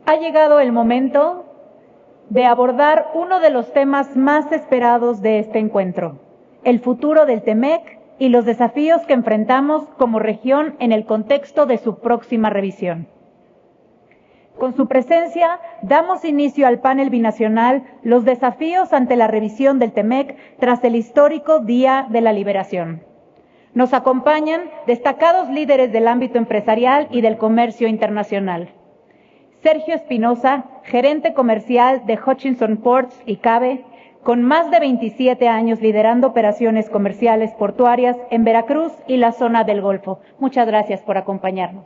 Ha llegado el momento de abordar uno de los temas más esperados de este encuentro, el futuro del TEMEC y los desafíos que enfrentamos como región en el contexto de su próxima revisión. Con su presencia, damos inicio al panel binacional Los desafíos ante la revisión del TEMEC tras el histórico Día de la Liberación. Nos acompañan destacados líderes del ámbito empresarial y del comercio internacional. Sergio Espinosa, gerente comercial de Hutchinson Ports y CABE, con más de 27 años liderando operaciones comerciales portuarias en Veracruz y la zona del Golfo. Muchas gracias por acompañarnos.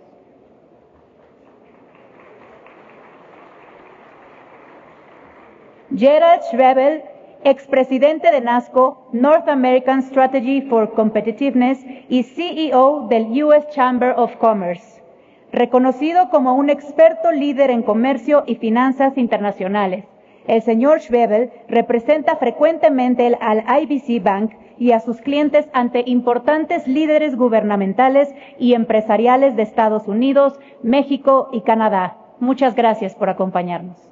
Gerald Schwebel, expresidente de NASCO, North American Strategy for Competitiveness y CEO del US Chamber of Commerce, reconocido como un experto líder en comercio y finanzas internacionales. El señor Schwebel representa frecuentemente al IBC Bank y a sus clientes ante importantes líderes gubernamentales y empresariales de Estados Unidos, México y Canadá. Muchas gracias por acompañarnos.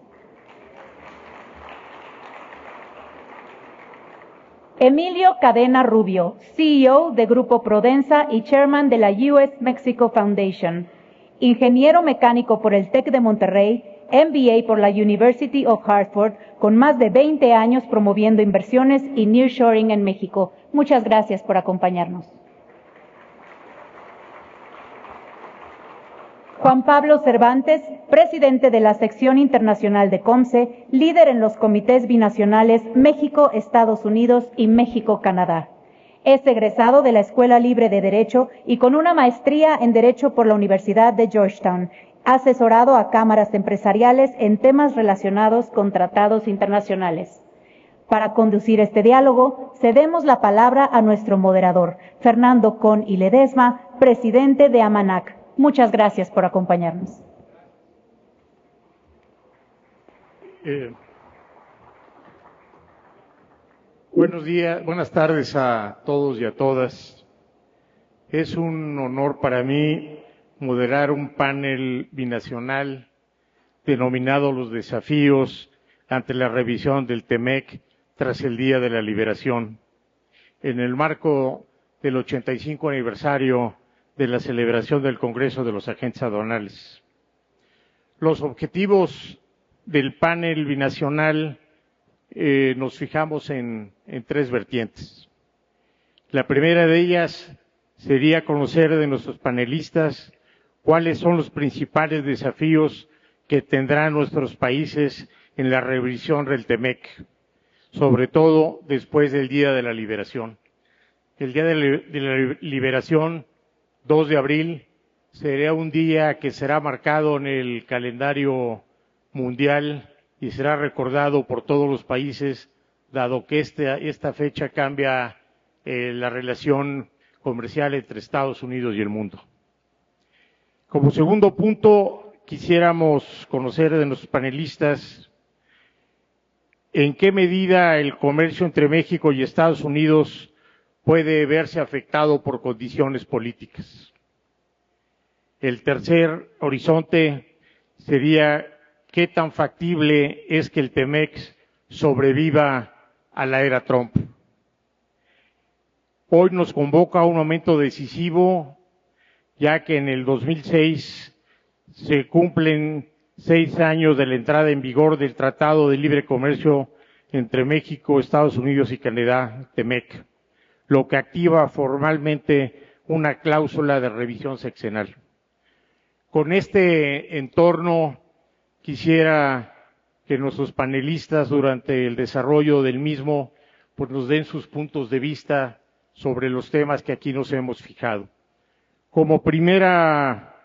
Emilio Cadena Rubio, CEO de Grupo Prodensa y Chairman de la US Mexico Foundation, ingeniero mecánico por el TEC de Monterrey, MBA por la University of Hartford, con más de 20 años promoviendo inversiones y nearshoring en México. Muchas gracias por acompañarnos. Juan Pablo Cervantes, presidente de la sección internacional de COMCE, líder en los comités binacionales México-Estados Unidos y México-Canadá. Es egresado de la Escuela Libre de Derecho y con una maestría en Derecho por la Universidad de Georgetown. Ha asesorado a cámaras empresariales en temas relacionados con tratados internacionales. Para conducir este diálogo, cedemos la palabra a nuestro moderador, Fernando Con y Ledesma, presidente de AMANAC. Muchas gracias por acompañarnos. Buenos días, buenas tardes a todos y a todas. Es un honor para mí moderar un panel binacional denominado Los desafíos ante la revisión del TEMEC tras el Día de la Liberación, en el marco del 85 aniversario de la celebración del Congreso de los Agentes Aduanales. Los objetivos del panel binacional nos fijamos en tres vertientes. La primera de ellas sería conocer de nuestros panelistas cuáles son los principales desafíos que tendrán nuestros países en la revisión del TEMEC, sobre todo después del Día de la Liberación. El Día de la Liberación, 2 de abril, será un día que será marcado en el calendario mundial y será recordado por todos los países, dado que esta fecha cambia la relación comercial entre Estados Unidos y el mundo. Como segundo punto, quisiéramos conocer de nuestros panelistas en qué medida el comercio entre México y Estados Unidos puede verse afectado por condiciones políticas. El tercer horizonte sería qué tan factible es que el TEMEC sobreviva a la era Trump. Hoy nos convoca un momento decisivo, ya que en el 2006 se cumplen 6 años de la entrada en vigor del Tratado de Libre Comercio entre México, Estados Unidos y Canadá, TEMEC, lo que activa formalmente una cláusula de revisión sexenal. Con este entorno, quisiera que nuestros panelistas durante el desarrollo del mismo pues nos den sus puntos de vista sobre los temas que aquí nos hemos fijado. Como primera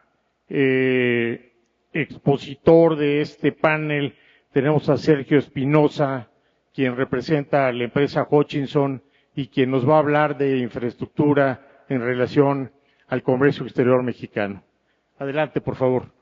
expositor de este panel tenemos a Sergio Espinosa, quien representa a la empresa Hutchinson y quien nos va a hablar de infraestructura en relación al comercio exterior mexicano. Adelante, por favor.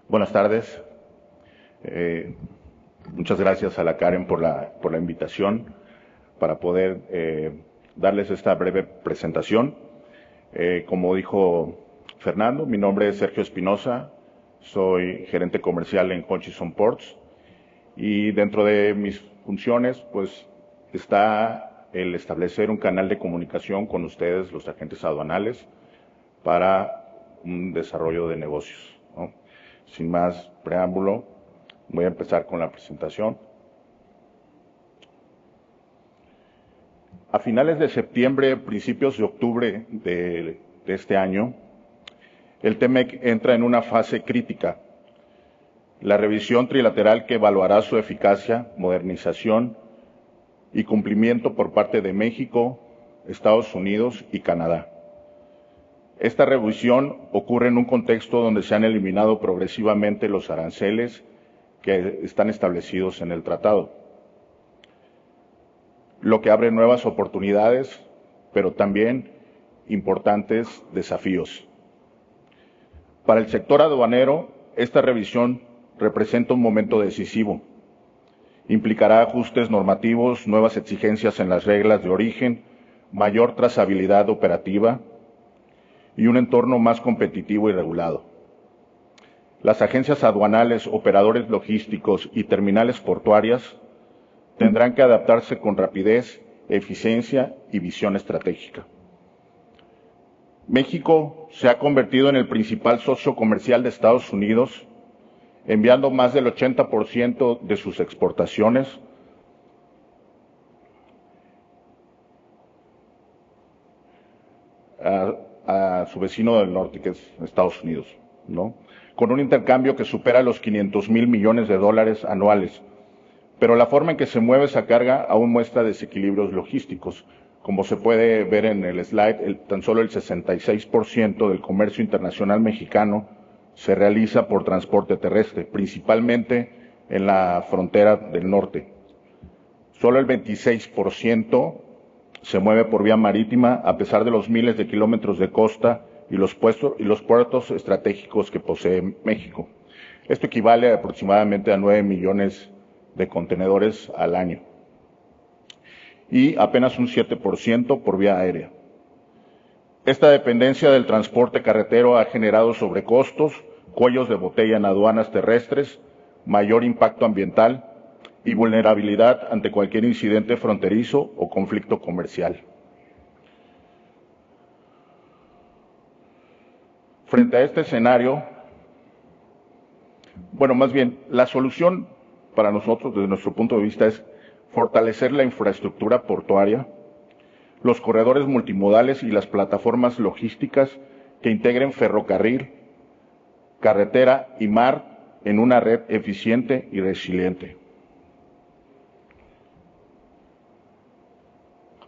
Buenas tardes. Muchas gracias a la Karen por la invitación para poder darles esta breve presentación. Como dijo Fernando, mi nombre es Sergio Espinosa, soy gerente comercial en Hutchison Ports y dentro de mis funciones pues está el establecer un canal de comunicación con ustedes, los agentes aduanales, para un desarrollo de negocios, ¿no? Sin más preámbulo, voy a empezar con la presentación. A finales de septiembre, principios de octubre de este año, el TEMEC entra en una fase crítica. La revisión trilateral que evaluará su eficacia, modernización y cumplimiento por parte de México, Estados Unidos y Canadá. Esta revisión ocurre en un contexto donde se han eliminado progresivamente los aranceles que están establecidos en el tratado, lo que abre nuevas oportunidades, pero también importantes desafíos. Para el sector aduanero, esta revisión representa un momento decisivo. Implicará ajustes normativos, nuevas exigencias en las reglas de origen, mayor trazabilidad operativa y un entorno más competitivo y regulado. Las agencias aduanales, operadores logísticos y terminales portuarias tendrán que adaptarse con rapidez, eficiencia y visión estratégica. México se ha convertido en el principal socio comercial de Estados Unidos, enviando más del 80% de sus exportaciones a su vecino del norte, que es Estados Unidos, ¿no? Con un intercambio que supera los $500,000 millones anuales. Pero la forma en que se mueve esa carga aún muestra desequilibrios logísticos. Como se puede ver en el slide, tan solo el 66% del comercio internacional mexicano se realiza por transporte terrestre, principalmente en la frontera del norte. Solo el 26% se mueve por vía marítima, a pesar de los miles de kilómetros de costa y los puertos estratégicos que posee México. Esto equivale aproximadamente a 9 millones de contenedores al año y apenas un 7% por vía aérea. Esta dependencia del transporte carretero ha generado sobrecostos, cuellos de botella en aduanas terrestres, mayor impacto ambiental y vulnerabilidad ante cualquier incidente fronterizo o conflicto comercial. Frente a este escenario, más bien, la solución para nosotros, desde nuestro punto de vista, es fortalecer la infraestructura portuaria, los corredores multimodales y las plataformas logísticas que integren ferrocarril, carretera y mar en una red eficiente y resiliente.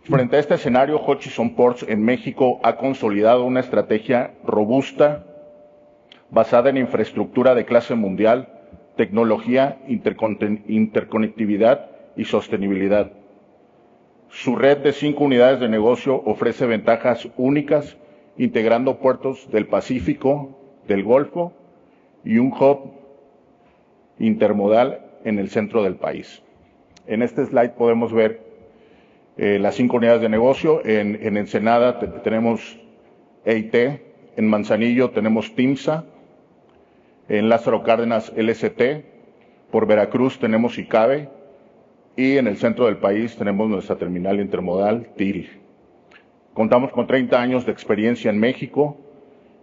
Frente a este escenario, Hutchison Ports en México ha consolidado una estrategia robusta basada en infraestructura de clase mundial, tecnología, interconectividad y sostenibilidad. Su red de 5 unidades de negocio ofrece ventajas únicas, integrando puertos del Pacífico, del Golfo y un hub intermodal en el centro del país. En este slide podemos ver las 5 unidades de negocio. En Ensenada tenemos EIT, en Manzanillo tenemos TIMSA, en Lázaro Cárdenas LST, por Veracruz tenemos ICABE y en el centro del país tenemos nuestra terminal intermodal TIRI. Contamos con 30 años de experiencia en México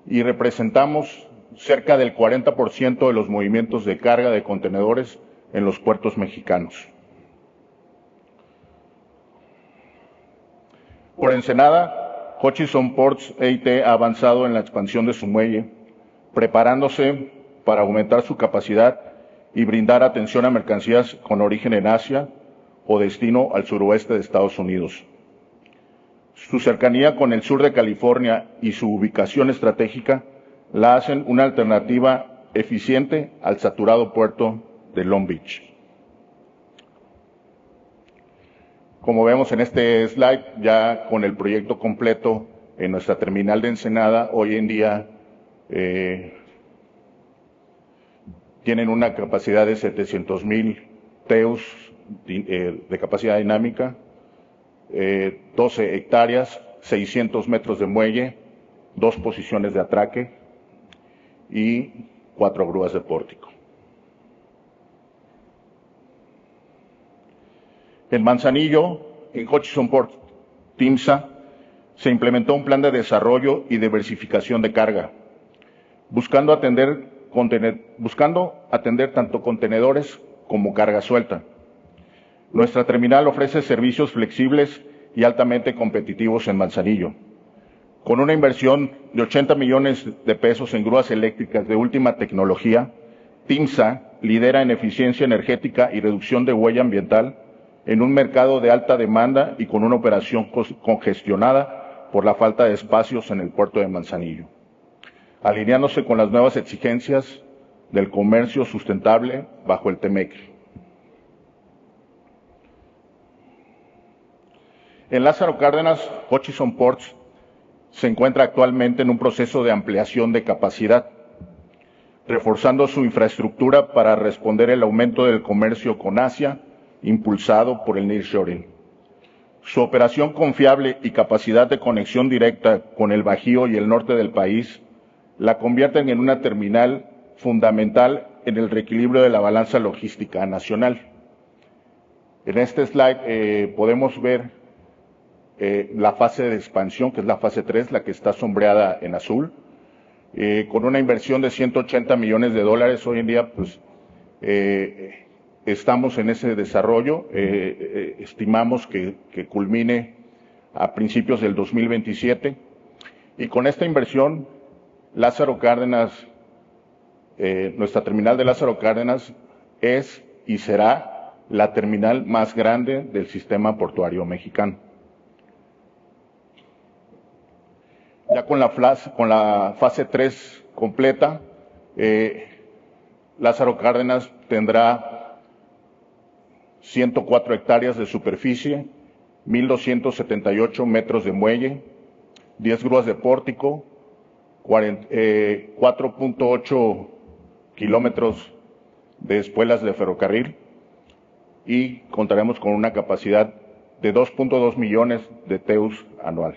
y representamos cerca del 40% de los movimientos de carga de contenedores en los puertos mexicanos. Por Ensenada, Hutchison Ports EIT ha avanzado en la expansión de su muelle, preparándose para aumentar su capacidad y brindar atención a mercancías con origen en Asia o destino al suroeste de Estados Unidos. Su cercanía con el sur de California y su ubicación estratégica la hacen una alternativa eficiente al saturado puerto de Long Beach. Como vemos en este slide, ya con el proyecto completo en nuestra terminal de Ensenada, hoy en día tienen una capacidad de 700,000 TEUs de capacidad dinámica, 12 hectáreas, 600 metros de muelle, 2 posiciones de atraque y 4 grúas de pórtico. En Manzanillo, en Hutchison Port TIMSA, se implementó un plan de desarrollo y diversificación de carga, buscando atender tanto contenedores como carga suelta. Nuestra terminal ofrece servicios flexibles y altamente competitivos en Manzanillo. Con una inversión de 80 millones de pesos en grúas eléctricas de última tecnología, TIMSA lidera en eficiencia energética y reducción de huella ambiental en un mercado de alta demanda y con una operación congestionada por la falta de espacios en el puerto de Manzanillo, alineándose con las nuevas exigencias del comercio sustentable bajo el TEMEC. En Lázaro Cárdenas, Hutchison Ports se encuentra actualmente en un proceso de ampliación de capacidad, reforzando su infraestructura para responder al aumento del comercio con Asia, impulsado por el nearshoring. Su operación confiable y capacidad de conexión directa con el Bajío y el norte del país la convierten en una terminal fundamental en el reequilibrio de la balanza logística nacional. En este slide podemos ver la fase de expansión, que es la fase 3, la que está sombreada en azul, con una inversión de 180 millones de dólares. Hoy en día, pues, estamos en ese desarrollo, estimamos que culmine a principios del 2027, y con esta inversión, Lázaro Cárdenas, nuestra terminal de Lázaro Cárdenas es y será la terminal más grande del sistema portuario mexicano. Ya con la fase 3 completa, Lázaro Cárdenas tendrá 104 hectáreas de superficie, 1,278 metros de muelle, 10 grúas de pórtico, 4.8 kilómetros de espuelas de ferrocarril, y contaremos con una capacidad de 2.2 millones de TEUs anual.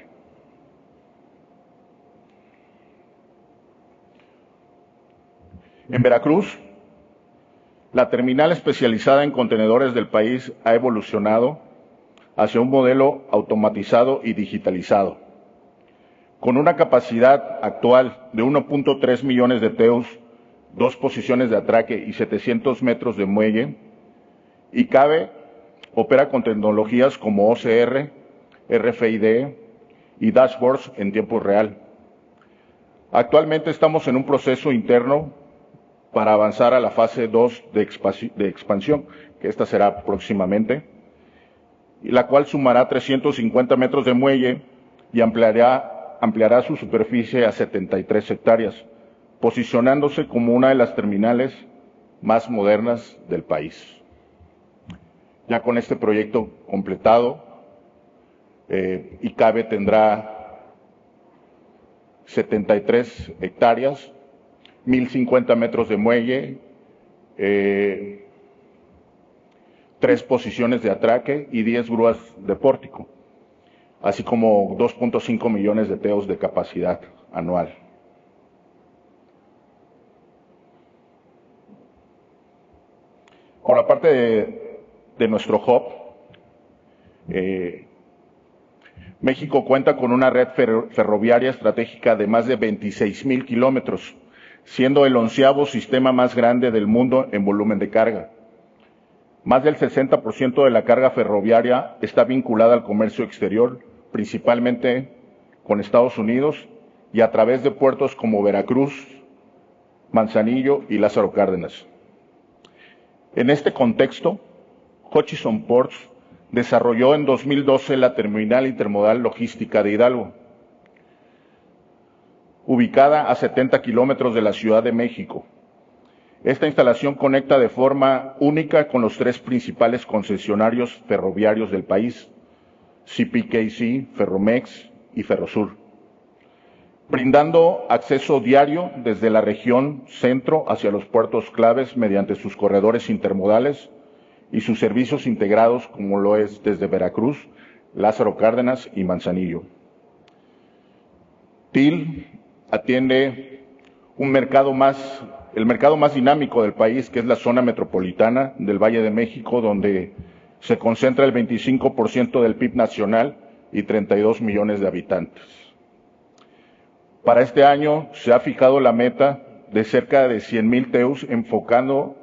En Veracruz, la terminal especializada en contenedores del país ha evolucionado hacia un modelo automatizado y digitalizado. Con una capacidad actual de 1.3 millones de TEUs, 2 posiciones de atraque y 700 metros de muelle, ICABE opera con tecnologías como OCR, RFID y dashboards en tiempo real. Actualmente estamos en un proceso interno para avanzar a la fase 2 de expansión, que esta será próximamente, y la cual sumará 350 metros de muelle y ampliará su superficie a 73 hectáreas, posicionándose como una de las terminales más modernas del país. Ya con este proyecto completado, ICABE tendrá 73 hectáreas, 1,050 metros de muelle, 3 posiciones de atraque y 10 grúas de pórtico, así como 2.5 millones de TEUs de capacidad anual. Por la parte de nuestro hub, México cuenta con una red ferroviaria estratégica de más de 26,000 kilómetros, siendo el 11º sistema más grande del mundo en volumen de carga. Más del 60% de la carga ferroviaria está vinculada al comercio exterior, principalmente con Estados Unidos y a través de puertos como Veracruz, Manzanillo y Lázaro Cárdenas. En este contexto, Hutchison Ports desarrolló en 2012 la terminal intermodal logística de Hidalgo, ubicada a 70 kilómetros de la Ciudad de México. Esta instalación conecta de forma única con los 3 principales concesionarios ferroviarios del país, CPKC, Ferromex y Ferrosur. brindando acceso diario desde la región centro hacia los puertos claves mediante sus corredores intermodales y sus servicios integrados, como lo es desde Veracruz, Lázaro Cárdenas y Manzanillo. TIL atiende el mercado más dinámico del país, que es la zona metropolitana del Valle de México, donde se concentra el 25% del PIB nacional y 32 millones de habitantes. Para este año se ha fijado la meta de cerca de 100,000 TEUs, enfocando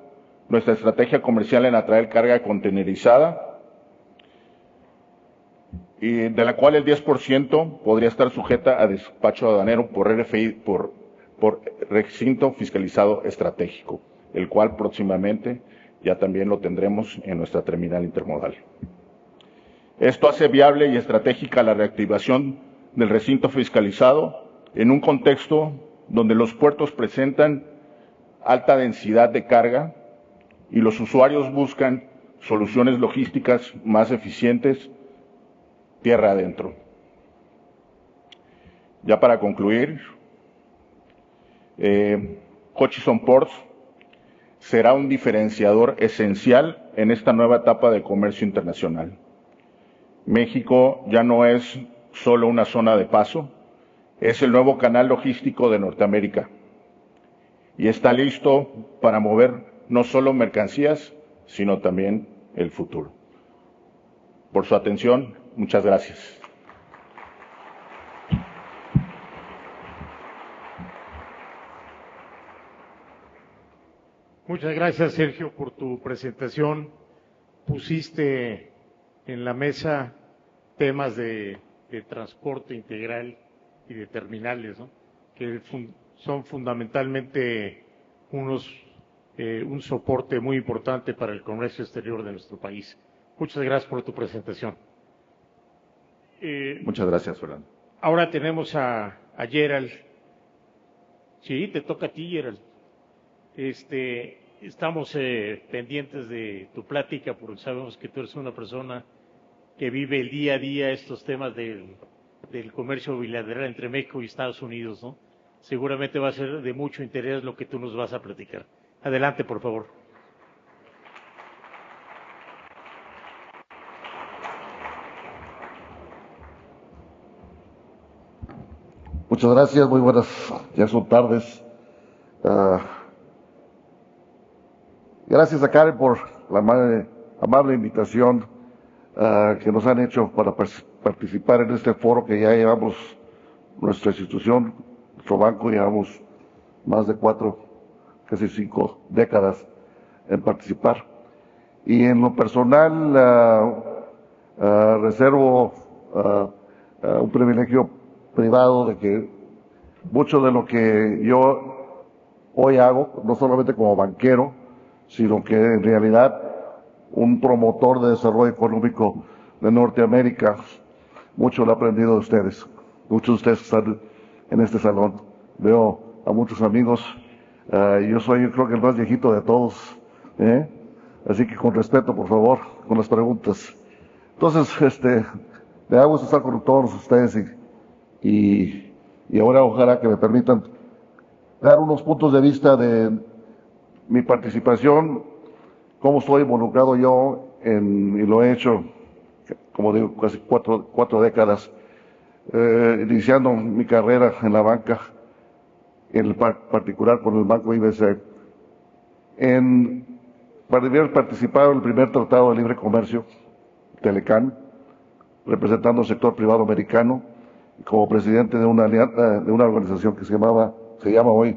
nuestra estrategia comercial en atraer carga contenerizada, y de la cual el 10% podría estar sujeta a despacho aduanero por RFI, por recinto fiscalizado estratégico, el cual próximamente ya también lo tendremos en nuestra terminal intermodal. Esto hace viable y estratégica la reactivación del recinto fiscalizado en un contexto donde los puertos presentan alta densidad de carga y los usuarios buscan soluciones logísticas más eficientes tierra adentro. Ya para concluir, Hutchison Ports será un diferenciador esencial en esta nueva etapa de comercio internacional. México ya no es solo una zona de paso, es el nuevo canal logístico de Norteamérica y está listo para mover no solo mercancías, sino también el futuro. Por su atención, muchas gracias. Muchas gracias, Sergio, por tu presentación. Pusiste en la mesa temas de transporte integral y de terminales, ¿no?, que son fundamentalmente un soporte muy importante para el comercio exterior de nuestro país. Muchas gracias por tu presentación. Muchas gracias, Fernando. Ahora tenemos a Gerald. Sí, te toca a ti, Gerald. Estamos pendientes de tu plática porque sabemos que tú eres una persona que vive el día a día estos temas del comercio bilateral entre México y Estados Unidos, ¿no? Seguramente va a ser de mucho interés lo que tú nos vas a platicar. Adelante, por favor. Muchas gracias, muy buenas, ya son tardes. Gracias a Karen por la amable invitación que nos han hecho para participar en este foro que ya llevamos, nuestra institución, nuestro banco, llevamos más de 4, casi 5 décadas en participar. Y en lo personal reservo un privilegio privado de que mucho de lo que yo hoy hago, no solamente como banquero, sino que en realidad un promotor de desarrollo económico de Norteamérica, mucho lo he aprendido de ustedes. Muchos de ustedes están en este salón. Veo a muchos amigos. Yo creo que el más viejito de todos, así que con respeto, por favor, con las preguntas. Entonces, me da gusto estar con todos ustedes y ahora ojalá que me permitan dar unos puntos de vista de mi participación, cómo estoy involucrado yo y lo he hecho, como digo, casi cuatro décadas, iniciando mi carrera en la banca, en particular con el Banco IBC, para haber participado en el primer Tratado de Libre Comercio, Telecan, representando el sector privado americano, como presidente de una organización que se llama hoy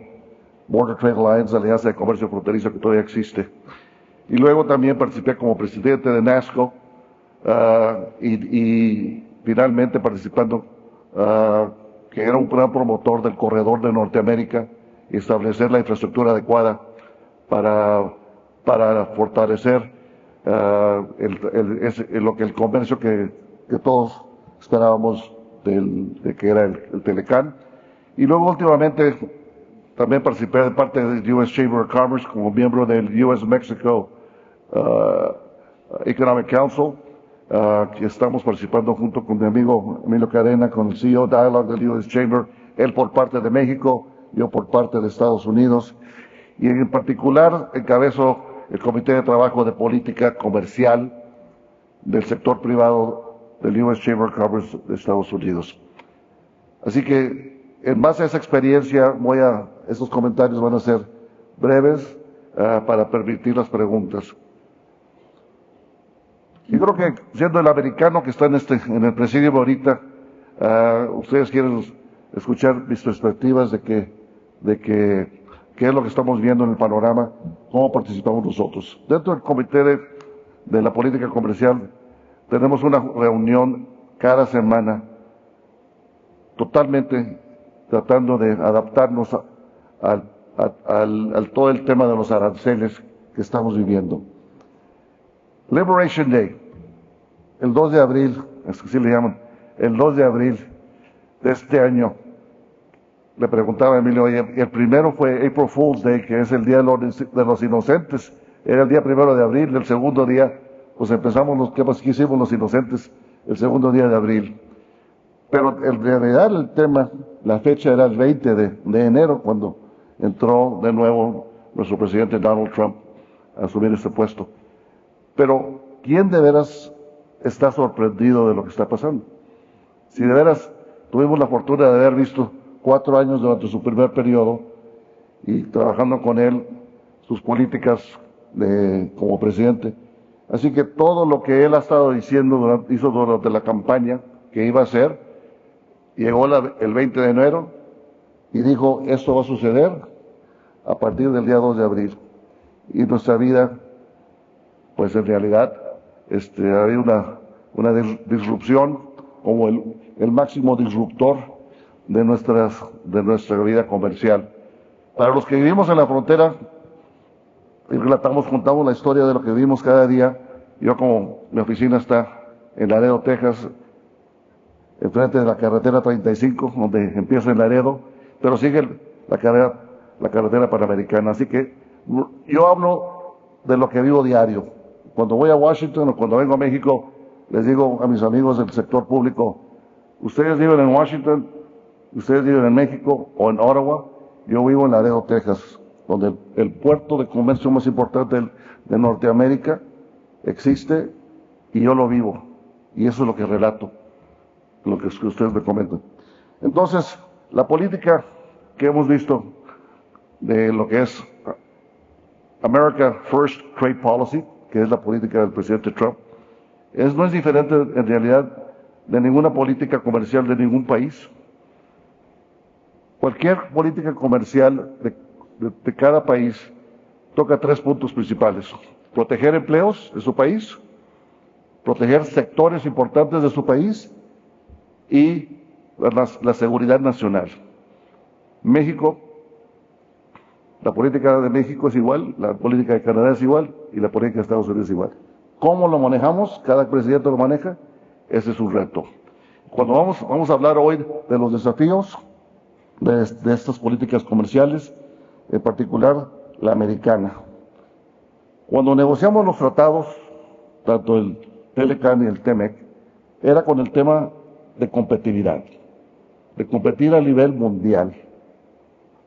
Border Trade Alliance, Alianza de Comercio Fronterizo, que todavía existe. Y luego también participé como presidente de NASCO y finalmente participando, que era un gran promotor del corredor de Norteamérica, y establecer la infraestructura adecuada para fortalecer el comercio que todos esperábamos de que era el Telecan. Y luego últimamente también participé de parte del US Chamber of Commerce como miembro del US Mexico Economic Council, que estamos participando junto con mi amigo Emilio Cadena, con el CEO Dialogue del US Chamber, él por parte de México, yo por parte de Estados Unidos, y en particular encabezo el Comité de Trabajo de Política Comercial del sector privado del US Chamber of Commerce de Estados Unidos. Así que, en base a esa experiencia, esos comentarios van a ser breves para permitir las preguntas. Yo creo que, siendo el americano que está en el presidio ahorita, ustedes quieren escuchar mis perspectivas de qué es lo que estamos viendo en el panorama, cómo participamos nosotros. Dentro del Comité de la Política Comercial tenemos una reunión cada semana, totalmente tratando de adaptarnos al todo el tema de los aranceles que estamos viviendo. Liberation Day, el 2 de abril, así le llaman, el 2 de abril de este año. Le preguntaba a Emilio, oye, el primero fue April Fool's Day, que es el Día de los Inocentes, era el día 1 de abril, el segundo día, pues empezamos los temas que hicimos los inocentes, el segundo día de abril. Pero en realidad el tema, la fecha era el 20 de enero, cuando entró de nuevo nuestro presidente Donald Trump a asumir este puesto. Pero, ¿quién de veras está sorprendido de lo que está pasando? Si de veras tuvimos la fortuna de haber visto 4 años durante su primer periodo y trabajando con él sus políticas como presidente. Así que todo lo que él ha estado diciendo, hizo durante la campaña que iba a hacer, llegó el 20 de enero y dijo, esto va a suceder a partir del día 2 de abril. Y nuestra vida, pues en realidad, ha habido una disrupción como el máximo disruptor de nuestra vida comercial. Para los que vivimos en la frontera, y contamos la historia de lo que vivimos cada día. Yo, como mi oficina está en Laredo, Texas, enfrente de la carretera 35, donde empieza en Laredo, pero sigue la carretera panamericana. Así que yo hablo de lo que vivo diario. Cuando voy a Washington o cuando vengo a México, les digo a mis amigos del sector público, ustedes viven en Washington, ustedes viven en México o en Ottawa, yo vivo en Laredo, Texas, donde el puerto de comercio más importante de Norteamérica existe y yo lo vivo. Y eso es lo que relato, lo que ustedes me comentan. Entonces, la política que hemos visto de lo que es America First Trade Policy, que es la política del presidente Trump, no es diferente en realidad de ninguna política comercial de ningún país. Cualquier política comercial de cada país toca 3 puntos principales: proteger empleos de su país, proteger sectores importantes de su país y la seguridad nacional. México, la política de México es igual, la política de Canadá es igual y la política de Estados Unidos es igual. ¿Cómo lo manejamos? Cada presidente lo maneja. Ese es un reto. Cuando vamos a hablar hoy de los desafíos de estas políticas comerciales, en particular la americana. Cuando negociamos los tratados, tanto el TLCAN y el TEMEC, era con el tema de competitividad, de competir a nivel mundial.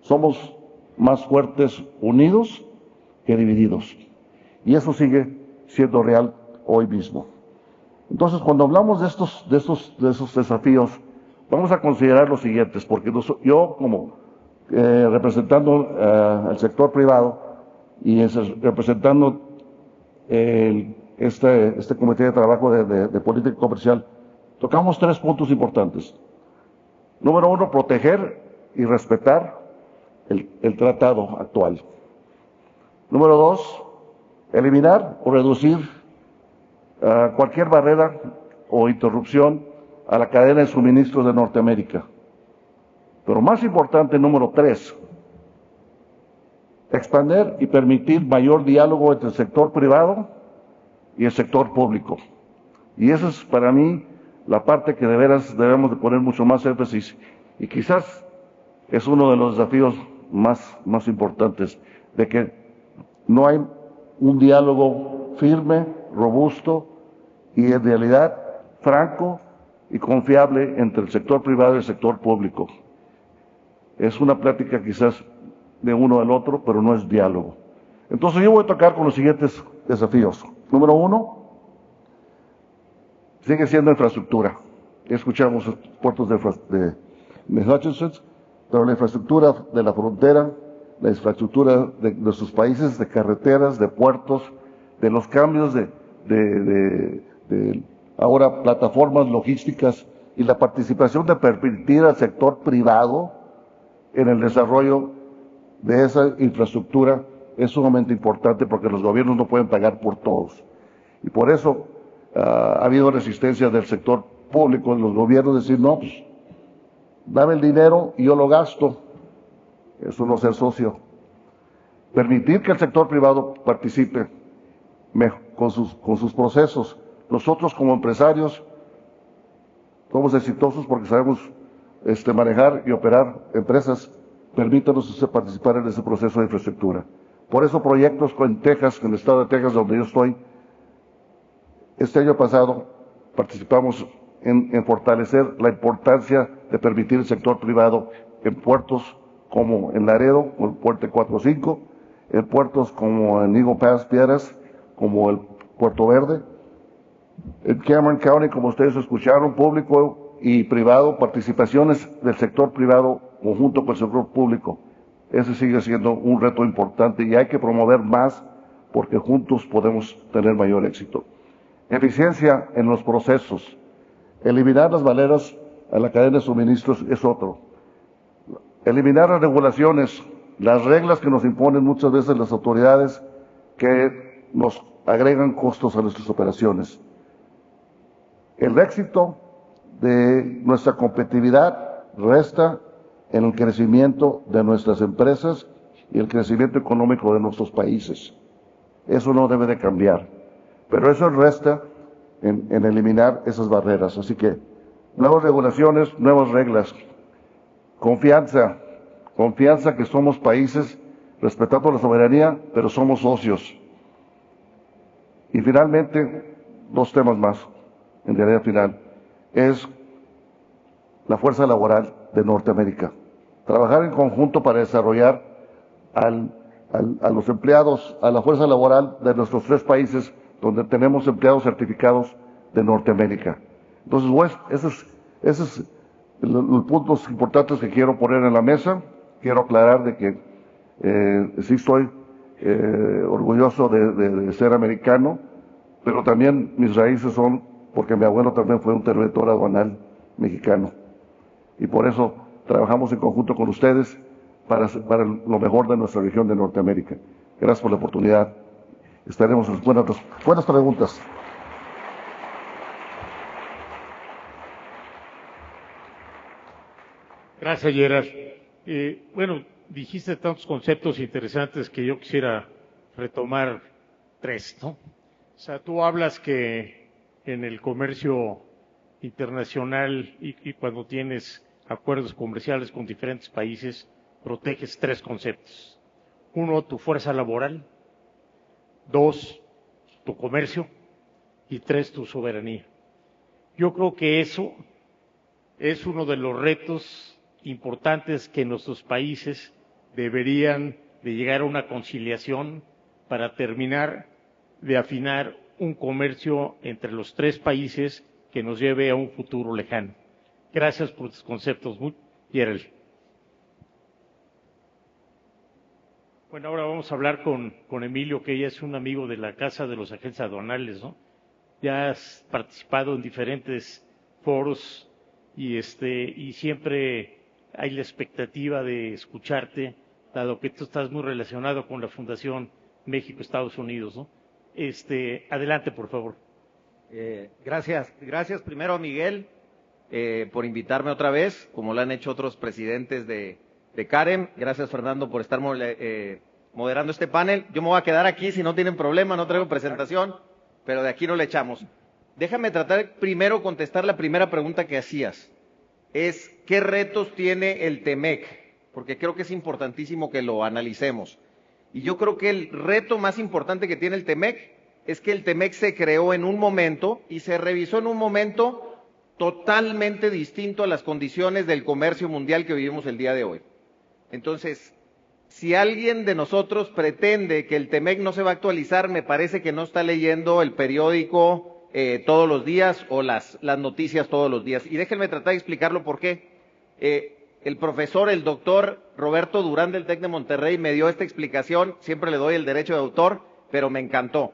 Somos más fuertes unidos que divididos. Y eso sigue siendo real hoy mismo. Entonces, cuando hablamos de esos desafíos, vamos a considerar los siguientes, porque yo, como representando al sector privado y representando este comité de trabajo de política comercial, tocamos 3 puntos importantes. Número 1, proteger y respetar el tratado actual. Número 2, eliminar o reducir cualquier barrera o interrupción a la cadena de suministro de Norteamérica. Pero más importante, número 3, expandir y permitir mayor diálogo entre el sector privado y el sector público. Y esa es para mí la parte que de veras debemos de poner mucho más énfasis, y quizás es uno de los desafíos más importantes, de que no hay un diálogo firme, robusto y en realidad franco y confiable entre el sector privado y el sector público. Es una plática quizás de uno al otro, pero no es diálogo. Entonces yo voy a tocar con los siguientes desafíos. Número 1, sigue siendo infraestructura. Escuchamos puertos de Hutchinson, pero la infraestructura de la frontera, la infraestructura de nuestros países, de carreteras, de puertos, de los cambios de ahora plataformas logísticas y la participación de permitir al sector privado en el desarrollo de esa infraestructura es sumamente importante porque los gobiernos no pueden pagar por todos. Y por eso ha habido resistencia del sector público, de los gobiernos, decir, no, pues, dame el dinero y yo lo gasto. Eso no es ser socio. Permitir que el sector privado participe con sus procesos. Nosotros como empresarios somos exitosos porque sabemos manejar y operar empresas. Permítanos participar en ese proceso de infraestructura. Por eso proyectos en Texas, en el estado de Texas donde yo estoy, este año pasado participamos en fortalecer la importancia de permitir el sector privado en puertos como en Laredo, como el Puerto 45, en puertos como en Eagle Pass, Piedras, como el Puerto Verde. En Cameron County, como ustedes escucharon, público y privado, participaciones del sector privado conjunto con el sector público. Ese sigue siendo un reto importante y hay que promover más porque juntos podemos tener mayor éxito. Eficiencia en los procesos. Eliminar las barreras a la cadena de suministros es otro. Eliminar las regulaciones, las reglas que nos imponen muchas veces las autoridades que nos agregan costos a nuestras operaciones. El éxito de nuestra competitividad resta en el crecimiento de nuestras empresas y el crecimiento económico de nuestros países. Eso no debe de cambiar, pero eso resta en eliminar esas barreras. Así que nuevas regulaciones, nuevas reglas, confianza que somos países respetando la soberanía, pero somos socios. Y finalmente, dos temas más, en realidad final, es la fuerza laboral de Norteamérica. Trabajar en conjunto para desarrollar a los empleados, a la fuerza laboral de nuestros tres países, donde tenemos empleados certificados de Norteamérica. Entonces, esos es los puntos importantes que quiero poner en la mesa. Quiero aclarar de que sí estoy orgulloso de ser americano, pero también mis raíces son porque mi abuelo también fue un interventor aduanal mexicano. Y por eso trabajamos en conjunto con ustedes para lo mejor de nuestra región de Norteamérica. Gracias por la oportunidad. Estaremos en buenas preguntas. Gracias, Gerard. Bueno, dijiste tantos conceptos interesantes que yo quisiera retomar tres, ¿no? O sea, tú hablas que en el comercio internacional y cuando tienes acuerdos comerciales con diferentes países, proteges tres conceptos. Uno, tu fuerza laboral. Dos, tu comercio. Y tres, tu soberanía. Yo creo que eso es uno de los retos importantes que nuestros países deberían de llegar a una conciliación para terminar de afinar un comercio entre los tres países que nos lleve a un futuro lejano. Gracias por tus conceptos, Gerald. Bueno, ahora vamos a hablar con Emilio, que ella es un amigo de la Casa de los Agentes Aduanales, ¿no? Ya has participado en diferentes foros y siempre hay la expectativa de escucharte, dado que tú estás muy relacionado con la Fundación México-Estados Unidos, ¿no? Adelante, por favor. Gracias primero a Miguel por invitarme otra vez, como lo han hecho otros presidentes de CAREM. Gracias, Fernando, por estar moderando este panel. Yo me voy a quedar aquí si no tienen problema, no traigo presentación, pero de aquí no le echamos. Déjame tratar primero contestar la primera pregunta que hacías. Es, ¿qué retos tiene el TEMEC? Porque creo que es importantísimo que lo analicemos. Y yo creo que el reto más importante que tiene el TEMEC es que el TEMEC se creó en un momento y se revisó en un momento totalmente distinto a las condiciones del comercio mundial que vivimos el día de hoy. Entonces, si alguien de nosotros pretende que el TEMEC no se va a actualizar, me parece que no está leyendo el periódico todos los días o las noticias todos los días. Y déjenme tratar de explicarlo por qué. El profesor, el doctor Roberto Durán del TEC de Monterrey me dio esta explicación, siempre le doy el derecho de autor, pero me encantó.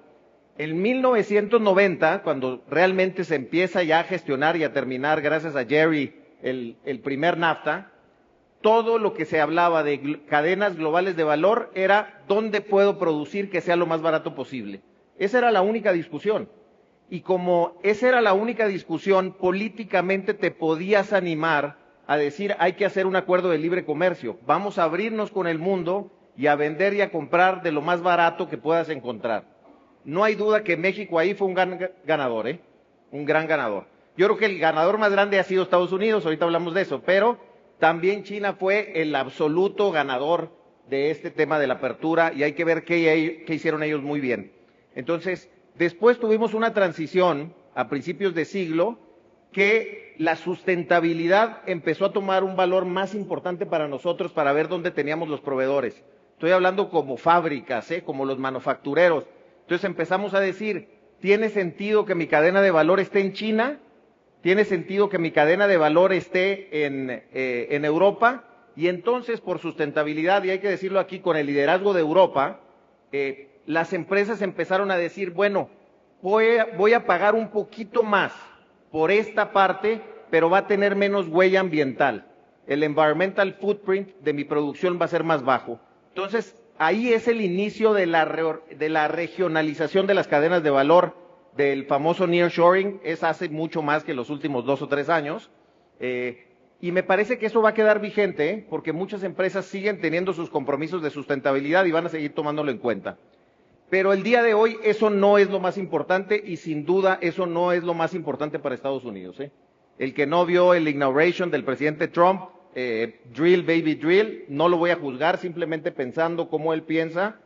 En 1990, cuando realmente se empieza ya a gestionar y a terminar, gracias a Jerry, el primer NAFTA, todo lo que se hablaba de cadenas globales de valor era dónde puedo producir que sea lo más barato posible. Esa era la única discusión. Y como esa era la única discusión, políticamente te podías animar a decir hay que hacer un acuerdo de libre comercio. Vamos a abrirnos con el mundo y a vender y a comprar de lo más barato que puedas encontrar. No hay duda que México ahí fue un gran ganador, un gran ganador. Yo creo que el ganador más grande ha sido Estados Unidos, ahorita hablamos de eso, pero también China fue el absoluto ganador de este tema de la apertura y hay que ver qué hicieron ellos muy bien. Entonces, después tuvimos una transición a principios de siglo que la sustentabilidad empezó a tomar un valor más importante para nosotros para ver dónde teníamos los proveedores. Estoy hablando como fábricas, como los manufactureros. Entonces empezamos a decir, ¿tiene sentido que mi cadena de valor esté en China? ¿Tiene sentido que mi cadena de valor esté en Europa? Y entonces, por sustentabilidad, y hay que decirlo aquí con el liderazgo de Europa, las empresas empezaron a decir, bueno, voy a pagar un poquito más por esta parte, pero va a tener menos huella ambiental. El environmental footprint de mi producción va a ser más bajo. Entonces, ahí es el inicio de la regionalización de las cadenas de valor, del famoso nearshoring, es hace mucho más que los últimos 2 o 3 años, y me parece que eso va a quedar vigente, porque muchas empresas siguen teniendo sus compromisos de sustentabilidad y van a seguir tomándolo en cuenta. Pero el día de hoy eso no es lo más importante y sin duda eso no es lo más importante para Estados Unidos. El que no vio el inauguration del presidente Trump, drill baby drill, no lo voy a juzgar, simplemente pensando cómo él piensa.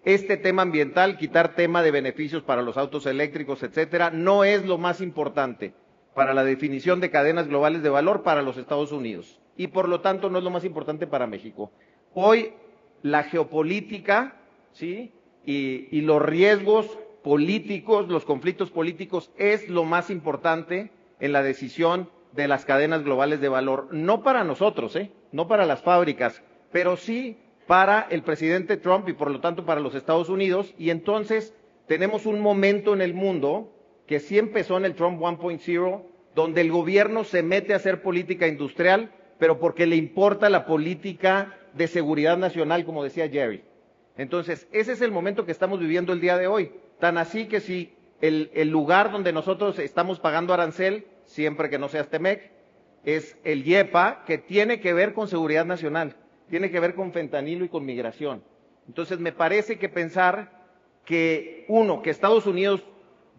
Este tema ambiental, quitar tema de beneficios para los autos eléctricos, etcétera, no es lo más importante para la definición de cadenas globales de valor para los Estados Unidos. Y por lo tanto no es lo más importante para México. Hoy la geopolítica, ¿sí?, y los riesgos políticos, los conflictos políticos es lo más importante en la decisión de las cadenas globales de valor. No para nosotros, no para las fábricas, pero sí para el presidente Trump y por lo tanto para los Estados Unidos. Y entonces tenemos un momento en el mundo que sí empezó en el Trump 1.0, donde el gobierno se mete a hacer política industrial, pero porque le importa la política de seguridad nacional, como decía Jerry. Entonces, ese es el momento que estamos viviendo el día de hoy. Tan así que si el lugar donde nosotros estamos pagando arancel, siempre que no sea TEMEC, es el IEPA, que tiene que ver con seguridad nacional, tiene que ver con fentanilo y con migración. Entonces, me parece que pensar que, que Estados Unidos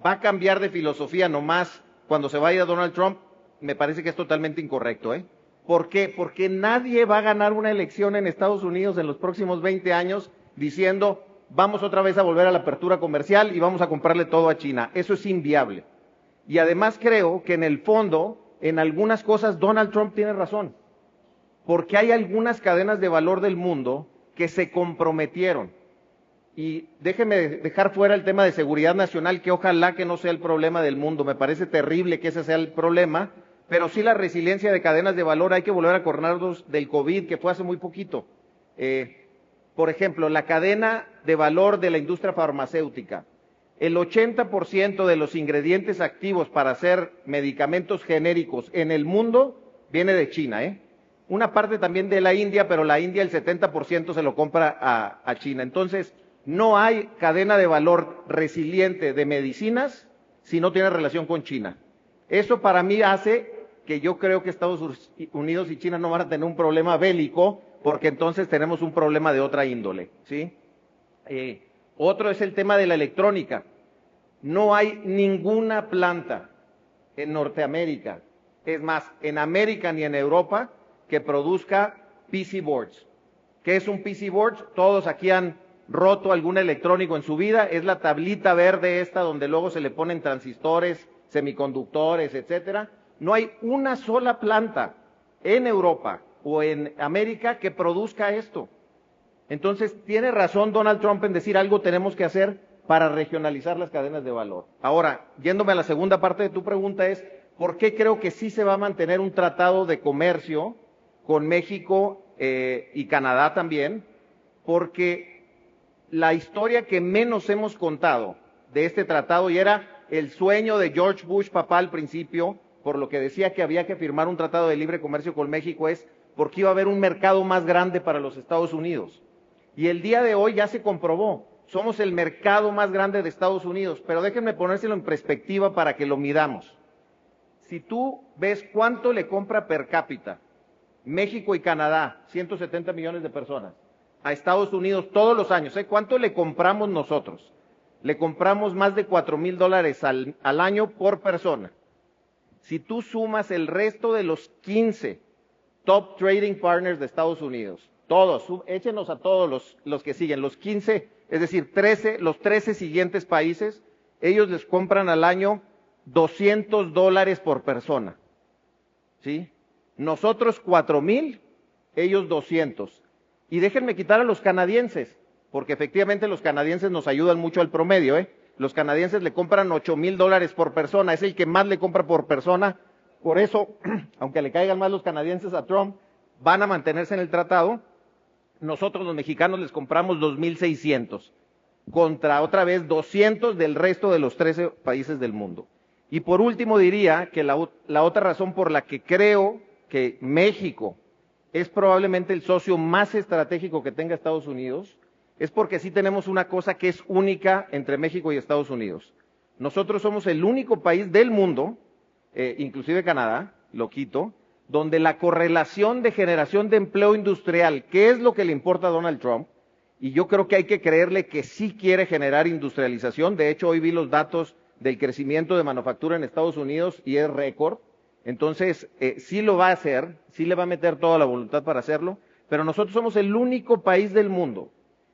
va a cambiar de filosofía nomás cuando se vaya Donald Trump, me parece que es totalmente incorrecto, ¿Por qué? Porque nadie va a ganar una elección en Estados Unidos en los próximos 20 años diciendo, vamos otra vez a volver a la apertura comercial y vamos a comprarle todo a China. Eso es inviable. Y además creo que en el fondo, en algunas cosas, Donald Trump tiene razón. Porque hay algunas cadenas de valor del mundo que se comprometieron. Y déjeme dejar fuera el tema de seguridad nacional, que ojalá que no sea el problema del mundo. Me parece terrible que ese sea el problema, pero sí la resiliencia de cadenas de valor. Hay que volver a acordarnos del COVID, que fue hace muy poquito. Por ejemplo, la cadena de valor de la industria farmacéutica. El 80% de los ingredientes activos para hacer medicamentos genéricos en el mundo viene de China, Una parte también de la India, pero la India el 70% se lo compra a China. Entonces, no hay cadena de valor resiliente de medicinas si no tiene relación con China. Eso para mí hace que yo creo que Estados Unidos y China no van a tener un problema bélico, porque entonces tenemos un problema de otra índole, ¿sí? Otro es el tema de la electrónica. No hay ninguna planta en Norteamérica, es más, en América ni en Europa, que produzca PC boards. ¿Qué es un PC board? Todos aquí han roto algún electrónico en su vida, es la tablita verde esta donde luego se le ponen transistores, semiconductores, etcétera. No hay una sola planta en Europa o en América que produzca esto. Entonces, tiene razón Donald Trump en decir algo tenemos que hacer para regionalizar las cadenas de valor. Ahora, yéndome a la segunda parte de tu pregunta es, ¿por qué creo que sí se va a mantener un tratado de comercio con México y Canadá también? Porque la historia que menos hemos contado de este tratado, y era el sueño de George Bush papá al principio, por lo que decía que había que firmar un tratado de libre comercio con México, es porque iba a haber un mercado más grande para los Estados Unidos. Y el día de hoy ya se comprobó, somos el mercado más grande de Estados Unidos, pero déjenme ponérselo en perspectiva para que lo midamos. Si tú ves cuánto le compra per cápita México y Canadá, 170 millones de personas, a Estados Unidos todos los años, ¿cuánto le compramos nosotros? Le compramos más de $4,000 al año por persona. Si tú sumas el resto de los 15 top trading partners de Estados Unidos, todos, échenos a todos los que siguen, los 15, es decir, los 13 siguientes países, ellos les compran al año $200 por persona. ¿Sí? Nosotros 4,000, ellos 200. Y déjenme quitar a los canadienses, porque efectivamente los canadienses nos ayudan mucho al promedio, ¿eh? Los canadienses le compran $8,000 por persona, es el que más le compra por persona. Por eso, aunque le caigan más los canadienses a Trump, van a mantenerse en el tratado. Nosotros los mexicanos les compramos 2,600, contra otra vez 200 del resto de los 13 países del mundo. Y por último diría que la otra razón por la que creo que México es probablemente el socio más estratégico que tenga Estados Unidos, es porque sí tenemos una cosa que es única entre México y Estados Unidos. Nosotros somos el único país del mundo, inclusive Canadá, lo quito, donde la correlación de generación de empleo industrial, que es lo que le importa a Donald Trump, y yo creo que hay que creerle que sí quiere generar industrialización. De hecho, hoy vi los datos del crecimiento de manufactura en Estados Unidos y es récord. Entonces, sí lo va a hacer, sí le va a meter toda la voluntad para hacerlo, pero nosotros somos el único país del mundo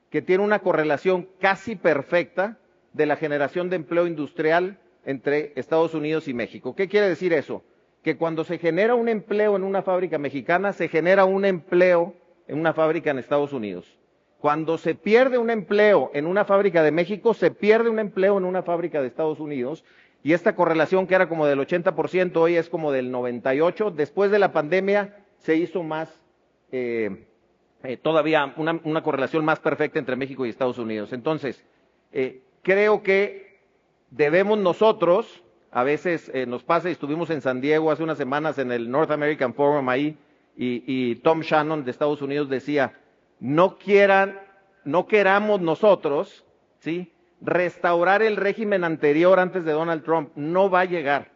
que tiene una correlación casi perfecta de la generación de empleo industrial entre Estados Unidos y México. ¿Qué quiere decir eso? Que cuando se genera un empleo en una fábrica mexicana, se genera un empleo en una fábrica en Estados Unidos. Cuando se pierde un empleo en una fábrica de México, se pierde un empleo en una fábrica de Estados Unidos. Y esta correlación, que era como del 80%, hoy es como del 98%. Después de la pandemia se hizo más, todavía una correlación más perfecta entre México y Estados Unidos. Entonces, creo que debemos nosotros, a veces nos pasa, y estuvimos en San Diego hace unas semanas en el North American Forum ahí, y Tom Shannon de Estados Unidos decía, no queramos nosotros, ¿sí?, restaurar el régimen anterior antes de Donald Trump, no va a llegar.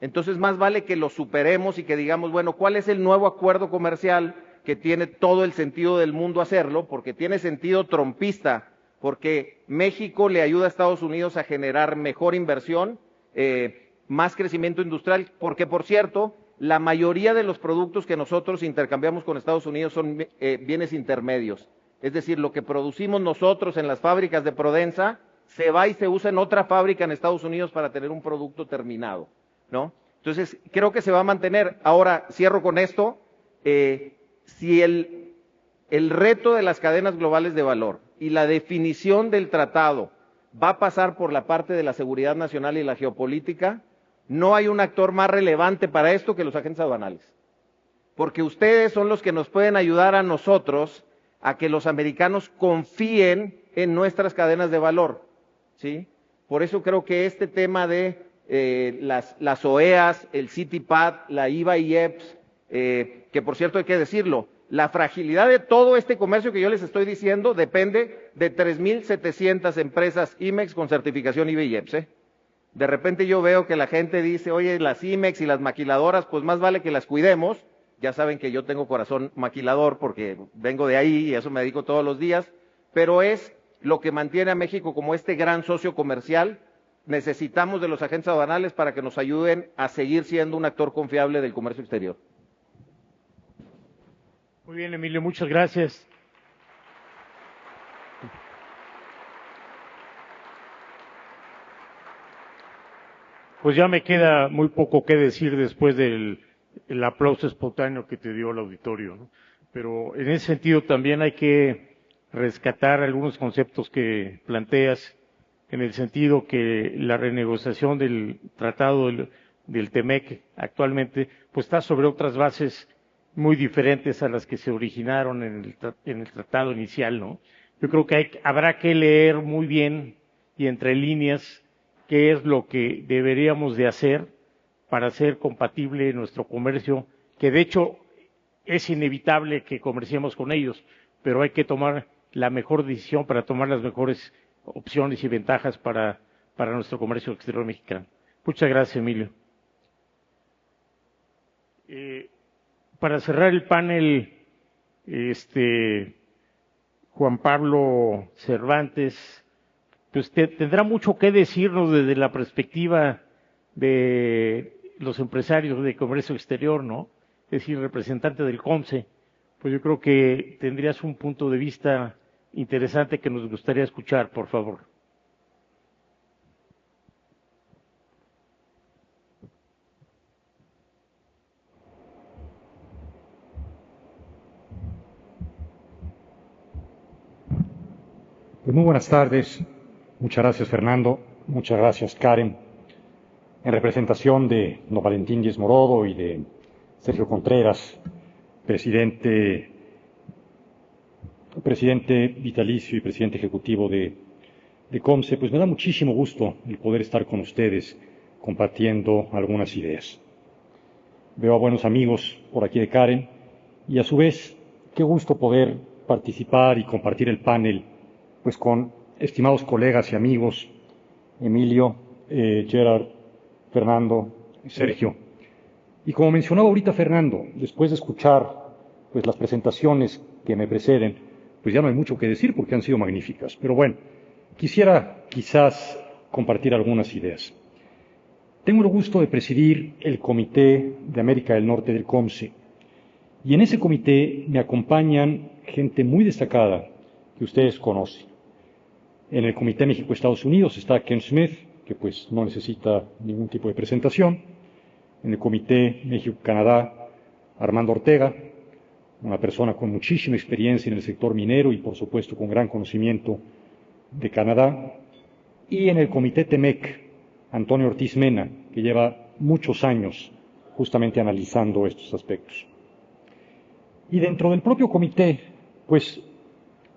Entonces más vale que lo superemos y que digamos, bueno, ¿cuál es el nuevo acuerdo comercial que tiene todo el sentido del mundo hacerlo? Porque tiene sentido trumpista, porque México le ayuda a Estados Unidos a generar mejor inversión, más crecimiento industrial, porque por cierto, la mayoría de los productos que nosotros intercambiamos con Estados Unidos son bienes intermedios. Es decir, lo que producimos nosotros en las fábricas de Prodensa se va y se usa en otra fábrica en Estados Unidos para tener un producto terminado, ¿no? Entonces, creo que se va a mantener. Ahora, cierro con esto. Si el reto de las cadenas globales de valor y la definición del tratado va a pasar por la parte de la seguridad nacional y la geopolítica, no hay un actor más relevante para esto que los agentes aduanales. Porque ustedes son los que nos pueden ayudar a nosotros a que los americanos confíen en nuestras cadenas de valor, ¿sí? Por eso creo que este tema de las OEAs, el CITIPAT, la IVA y IEPS, que por cierto hay que decirlo, la fragilidad de todo este comercio que yo les estoy diciendo depende de 3,700 empresas IMEX con certificación IVA y IEPS, De repente yo veo que la gente dice, oye, las IMEX y las maquiladoras, pues más vale que las cuidemos. Ya saben que yo tengo corazón maquilador porque vengo de ahí y a eso me dedico todos los días, pero es lo que mantiene a México como este gran socio comercial. Necesitamos de los agentes aduanales para que nos ayuden a seguir siendo un actor confiable del comercio exterior. Muy bien, Emilio, muchas gracias. Pues ya me queda muy poco que decir después del el aplauso espontáneo que te dio el auditorio, ¿no? Pero en ese sentido también hay que rescatar algunos conceptos que planteas, en el sentido que la renegociación del tratado del TEMEC actualmente pues está sobre otras bases muy diferentes a las que se originaron en el tratado inicial, ¿no? Yo creo que habrá que leer muy bien y entre líneas qué es lo que deberíamos de hacer para hacer compatible nuestro comercio, que de hecho es inevitable que comerciemos con ellos, pero hay que tomar la mejor decisión para tomar las mejores opciones y ventajas para nuestro comercio exterior mexicano. Muchas gracias, Emilio. Para cerrar el panel, Juan Pablo Cervantes, pues tendrá mucho que decirnos desde la perspectiva de los empresarios de comercio exterior, ¿no? Es decir, representante del COMCE. Pues yo creo que tendrías un punto de vista interesante que nos gustaría escuchar, por favor. Pues muy buenas tardes. Muchas gracias, Fernando. Muchas gracias, Karen. En representación de don Valentín Díez Morodo y de Sergio Contreras, presidente vitalicio y presidente ejecutivo de COMCE, pues me da muchísimo gusto el poder estar con ustedes compartiendo algunas ideas. Veo a buenos amigos por aquí de Karen y a su vez, qué gusto poder participar y compartir el panel pues con estimados colegas y amigos, Emilio, Gerard, Fernando, Sergio. Y como mencionaba ahorita Fernando, después de escuchar pues las presentaciones que me preceden, pues ya no hay mucho que decir porque han sido magníficas. Pero bueno, quisiera quizás compartir algunas ideas. Tengo el gusto de presidir el Comité de América del Norte del COMCE. Y en ese comité me acompañan gente muy destacada que ustedes conocen. En el Comité México-Estados Unidos está Ken Smith, que pues no necesita ningún tipo de presentación. En el Comité México-Canadá, Armando Ortega, una persona con muchísima experiencia en el sector minero y por supuesto con gran conocimiento de Canadá. Y en el Comité TEMEC, Antonio Ortiz Mena, que lleva muchos años justamente analizando estos aspectos. Y dentro del propio comité, pues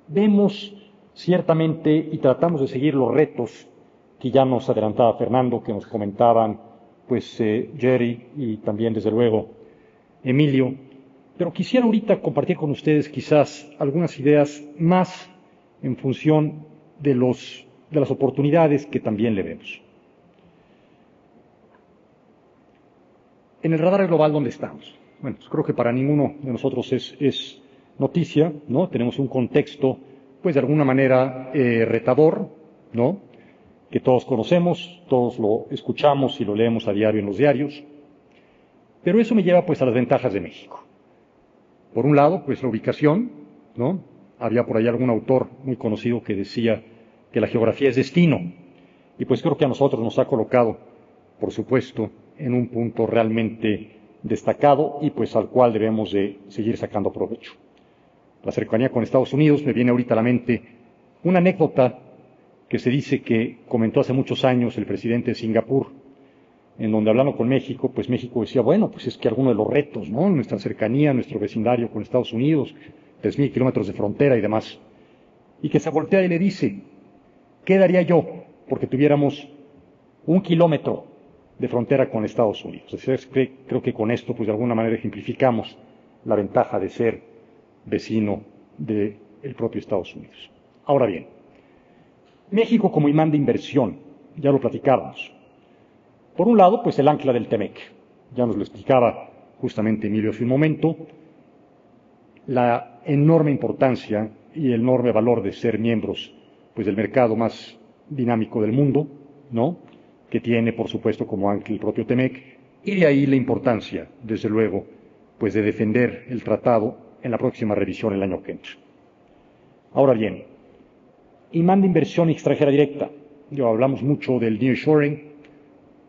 vemos ciertamente y tratamos de seguir los retos que ya nos adelantaba Fernando, que nos comentaban pues Jerry y también desde luego Emilio, pero quisiera ahorita compartir con ustedes quizás algunas ideas más en función de las oportunidades que también le vemos. En el radar global, ¿dónde estamos? Bueno, pues creo que para ninguno de nosotros es noticia, ¿no? Tenemos un contexto, pues de alguna manera retador, ¿no? Que todos conocemos, todos lo escuchamos y lo leemos a diario en los diarios. Pero eso me lleva pues a las ventajas de México. Por un lado, pues la ubicación, ¿no? Había por ahí algún autor muy conocido que decía que la geografía es destino. Y pues creo que a nosotros nos ha colocado, por supuesto, en un punto realmente destacado y pues al cual debemos de seguir sacando provecho. La cercanía con Estados Unidos, me viene ahorita a la mente una anécdota que se dice que comentó hace muchos años el presidente de Singapur, en donde hablando con México, pues México decía, bueno, pues es que alguno de los retos, ¿no? Nuestra cercanía, nuestro vecindario con Estados Unidos, 3,000 kilómetros de frontera y demás. Y que se voltea y le dice, ¿qué daría yo porque tuviéramos 1 kilómetro de frontera con Estados Unidos? Es decir, creo que con esto, pues de alguna manera ejemplificamos la ventaja de ser vecino del propio Estados Unidos. Ahora bien, México como imán de inversión, ya lo platicábamos. Por un lado, pues el ancla del TEMEC, ya nos lo explicaba justamente Emilio hace un momento, la enorme importancia y el enorme valor de ser miembros pues del mercado más dinámico del mundo, ¿no? Que tiene, por supuesto, como ancla el propio TEMEC, y de ahí la importancia, desde luego, pues de defender el tratado en la próxima revisión el año que entra. Ahora bien, imán de inversión extranjera directa. Hablamos mucho del nearshoring,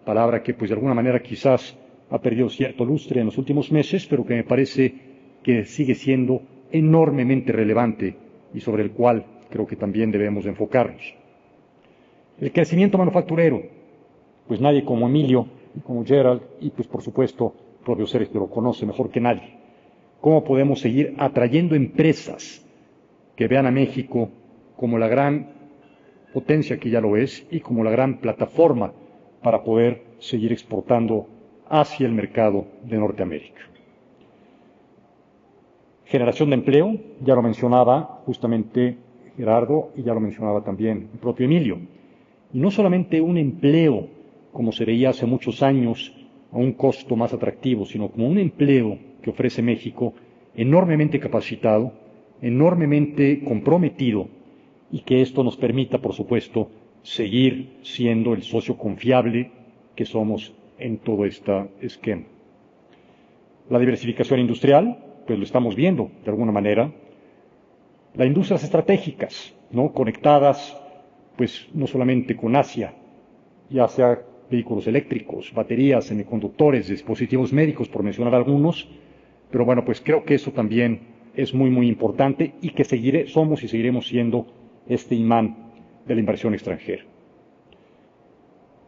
palabra que pues de alguna manera quizás ha perdido cierto lustre en los últimos meses, pero que me parece que sigue siendo enormemente relevante y sobre el cual creo que también debemos enfocarnos. El crecimiento manufacturero, pues nadie como Emilio y como Gerald, y pues por supuesto el propio Sergio lo conoce mejor que nadie. ¿Cómo podemos seguir atrayendo empresas que vean a México como la gran potencia que ya lo es y como la gran plataforma para poder seguir exportando hacia el mercado de Norteamérica? Generación de empleo, ya lo mencionaba justamente Gerardo y ya lo mencionaba también el propio Emilio. Y no solamente un empleo, como se veía hace muchos años, a un costo más atractivo, sino como un empleo que ofrece México enormemente capacitado, enormemente comprometido, y que esto nos permita, por supuesto, seguir siendo el socio confiable que somos en todo este esquema. La diversificación industrial, pues lo estamos viendo de alguna manera. Las industrias estratégicas, ¿no? Conectadas, pues no solamente con Asia, ya sea vehículos eléctricos, baterías, semiconductores, dispositivos médicos, por mencionar algunos, pero bueno, pues creo que eso también es muy, muy importante y que somos y seguiremos siendo este imán de la inversión extranjera.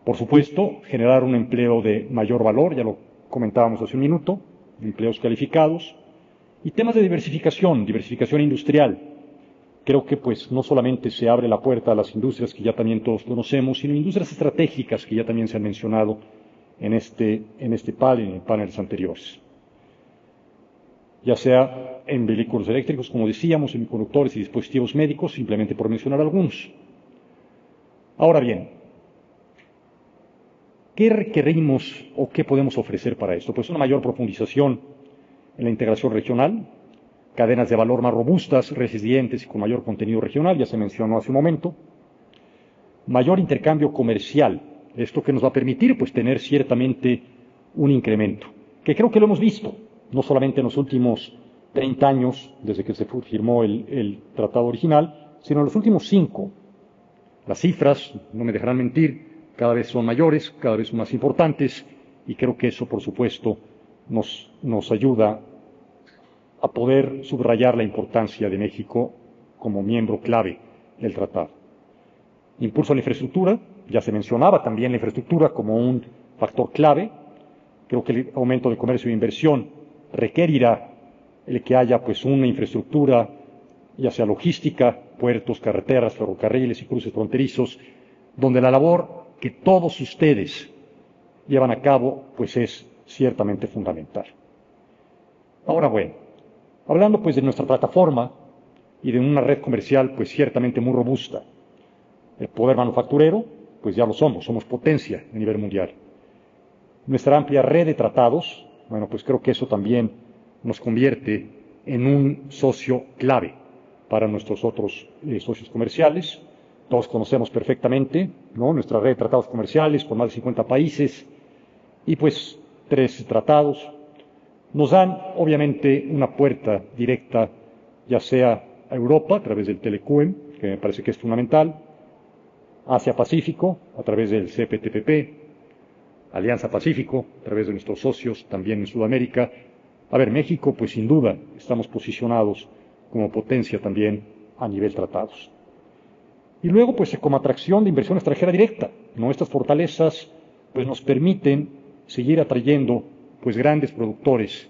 Por supuesto, generar un empleo de mayor valor, ya lo comentábamos hace un minuto, empleos calificados, y temas de diversificación industrial. Creo que pues no solamente se abre la puerta a las industrias que ya también todos conocemos, sino industrias estratégicas que ya también se han mencionado en este panel, en paneles anteriores. Ya sea en vehículos eléctricos, como decíamos, semiconductores y dispositivos médicos, simplemente por mencionar algunos. Ahora bien, ¿qué requerimos o qué podemos ofrecer para esto? Pues una mayor profundización en la integración regional, cadenas de valor más robustas, resilientes y con mayor contenido regional, ya se mencionó hace un momento. Mayor intercambio comercial, esto que nos va a permitir pues tener ciertamente un incremento, que creo que lo hemos visto, no solamente en los últimos 30 años, desde que se firmó el tratado original, sino en los últimos 5. Las cifras, no me dejarán mentir, cada vez son mayores, cada vez son más importantes, y creo que eso, por supuesto, nos ayuda a poder subrayar la importancia de México como miembro clave del tratado. Impulso a la infraestructura, ya se mencionaba también la infraestructura como un factor clave. Creo que el aumento de comercio e inversión requerirá el que haya pues una infraestructura, ya sea logística, puertos, carreteras, ferrocarriles y cruces fronterizos, donde la labor que todos ustedes llevan a cabo pues es ciertamente fundamental. Ahora bueno, hablando pues de nuestra plataforma y de una red comercial pues ciertamente muy robusta, el poder manufacturero pues ya lo somos potencia a nivel mundial. Nuestra amplia red de tratados, bueno pues creo que eso también nos convierte en un socio clave para nuestros otros socios comerciales. Todos conocemos perfectamente, ¿no?, nuestra red de tratados comerciales con más de 50 países y pues 3 tratados nos dan obviamente una puerta directa, ya sea a Europa a través del Telecum, que me parece que es fundamental, Asia-Pacífico a través del CPTPP, Alianza Pacífico a través de nuestros socios también en Sudamérica. A ver, México pues sin duda estamos posicionados como potencia también a nivel tratados. Y luego pues como atracción de inversión extranjera directa, nuestras fortalezas pues nos permiten seguir atrayendo pues grandes productores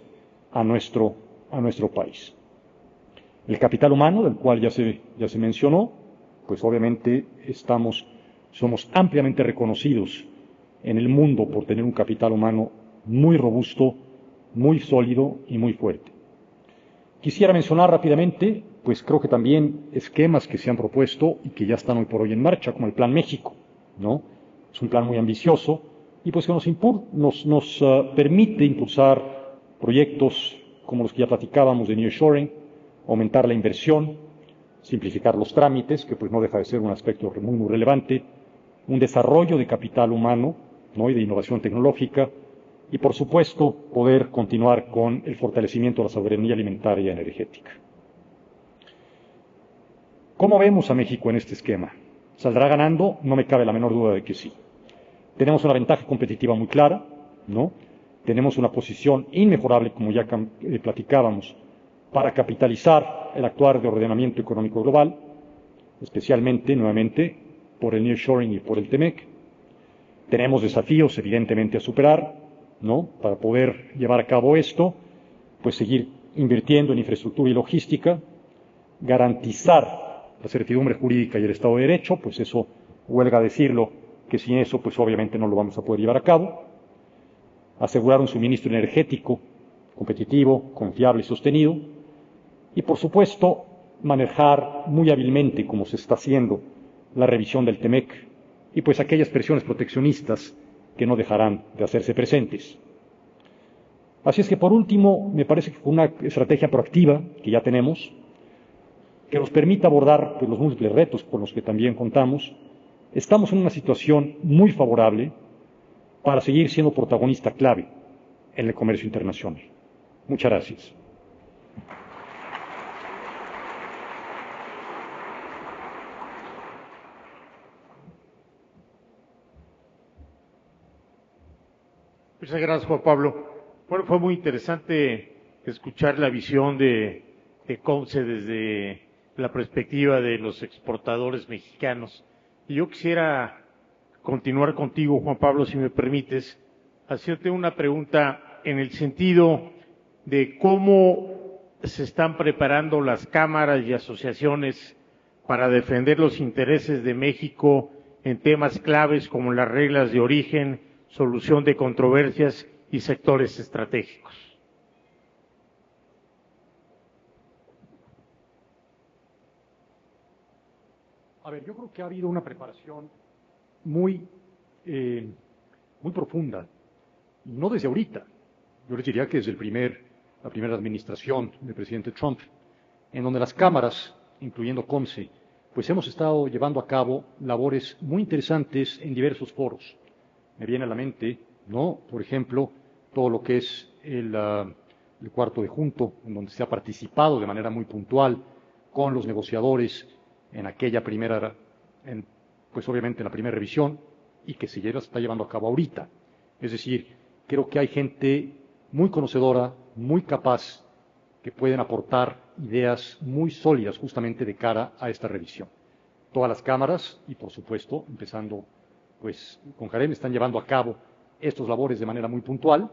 a nuestro país. El capital humano, del cual ya se mencionó, pues obviamente somos ampliamente reconocidos en el mundo por tener un capital humano muy robusto, muy sólido y muy fuerte. Quisiera mencionar rápidamente, pues creo que también esquemas que se han propuesto y que ya están hoy por hoy en marcha, como el Plan México, ¿no? Es un plan muy ambicioso y pues que nos permite impulsar proyectos como los que ya platicábamos de nearshoring, aumentar la inversión, simplificar los trámites, que pues no deja de ser un aspecto muy, muy relevante, un desarrollo de capital humano, ¿no?, y de innovación tecnológica, y por supuesto poder continuar con el fortalecimiento de la soberanía alimentaria y energética. ¿Cómo vemos a México en este esquema? ¿Saldrá ganando? No me cabe la menor duda de que sí. Tenemos una ventaja competitiva muy clara, ¿no? tenemos una posición inmejorable, como ya platicábamos, para capitalizar el actuar de ordenamiento económico global, especialmente, nuevamente, por el nearshoring y por el TEMEC. Tenemos desafíos, evidentemente, a superar, ¿no? Para poder llevar a cabo esto, pues seguir invirtiendo en infraestructura y logística, garantizar la certidumbre jurídica y el Estado de Derecho, pues eso, huelga decirlo, que sin eso, pues obviamente no lo vamos a poder llevar a cabo. Asegurar un suministro energético competitivo, confiable y sostenido. Y, por supuesto, manejar muy hábilmente, como se está haciendo, la revisión del TEMEC y pues aquellas presiones proteccionistas que no dejarán de hacerse presentes. Así es que, por último, me parece que fue una estrategia proactiva que ya tenemos, que nos permite abordar pues, los múltiples retos con los que también contamos. Estamos en una situación muy favorable para seguir siendo protagonista clave en el comercio internacional. Muchas gracias. Muchas gracias, Juan Pablo. Bueno, fue muy interesante escuchar la visión de COMCE desde la perspectiva de los exportadores mexicanos. Y yo quisiera continuar contigo, Juan Pablo, si me permites, hacerte una pregunta en el sentido de cómo se están preparando las cámaras y asociaciones para defender los intereses de México en temas claves como las reglas de origen, solución de controversias y sectores estratégicos. A ver, yo creo que ha habido una preparación muy profunda, no desde ahorita. Yo les diría que desde la primera administración del presidente Trump, en donde las cámaras, incluyendo COMCE, pues hemos estado llevando a cabo labores muy interesantes en diversos foros. Me viene a la mente, ¿no? Por ejemplo, todo lo que es el cuarto de junto, en donde se ha participado de manera muy puntual con los negociadores en aquella primera, pues obviamente en la primera revisión, y que se está llevando a cabo ahorita. Es decir, creo que hay gente muy conocedora, muy capaz, que pueden aportar ideas muy sólidas justamente de cara a esta revisión. Todas las cámaras, y por supuesto, empezando pues con Karem, están llevando a cabo estos labores de manera muy puntual,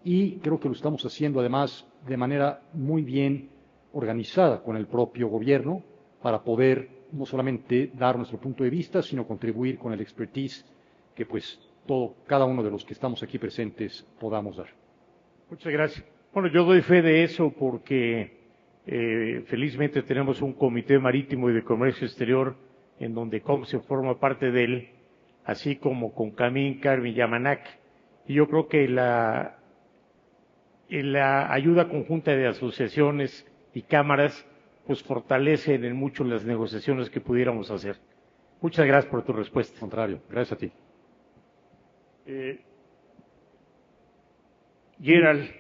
y creo que lo estamos haciendo además de manera muy bien organizada con el propio gobierno para poder no solamente dar nuestro punto de vista, sino contribuir con el expertise que pues cada uno de los que estamos aquí presentes podamos dar. Muchas gracias. Bueno, yo doy fe de eso porque felizmente tenemos un comité marítimo y de comercio exterior en donde COMCE forma parte de él, así como con Camín, Carmen y Yamanac. Y yo creo que la ayuda conjunta de asociaciones y cámaras pues fortalecen en mucho las negociaciones que pudiéramos hacer. Muchas gracias por tu respuesta. Al contrario, gracias a ti. Gerald,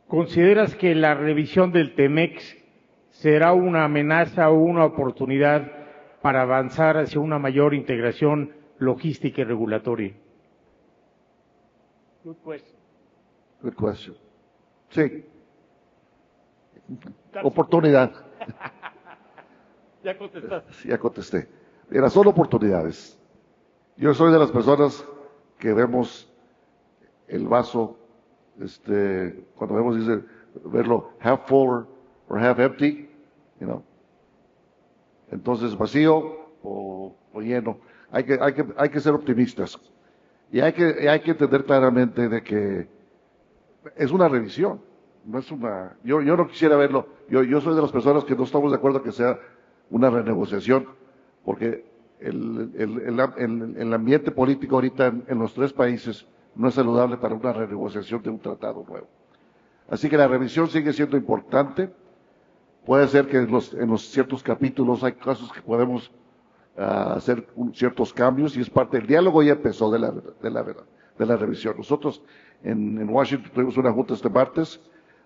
¿consideras que la revisión del TEMEC será una amenaza o una oportunidad para avanzar hacia una mayor integración logística y regulatoria? Good question. Good question. Sí. Oportunidad. Ya contestaste. Sí, ya contesté. Mira, son oportunidades. Yo soy de las personas que vemos el vaso, cuando vemos, dice, verlo half full or half empty, Entonces, vacío o lleno. Hay que ser optimistas. Y hay que entender claramente de que es una revisión. No es yo no quisiera verlo. Yo soy de las personas que no estamos de acuerdo que sea una renegociación, porque el ambiente político ahorita en los tres países no es saludable para una renegociación de un tratado nuevo. Así que la revisión sigue siendo importante. Puede ser que en los ciertos capítulos hay casos que podemos hacer ciertos cambios, y es parte del diálogo. Ya empezó de la revisión. Nosotros en Washington tuvimos una junta este martes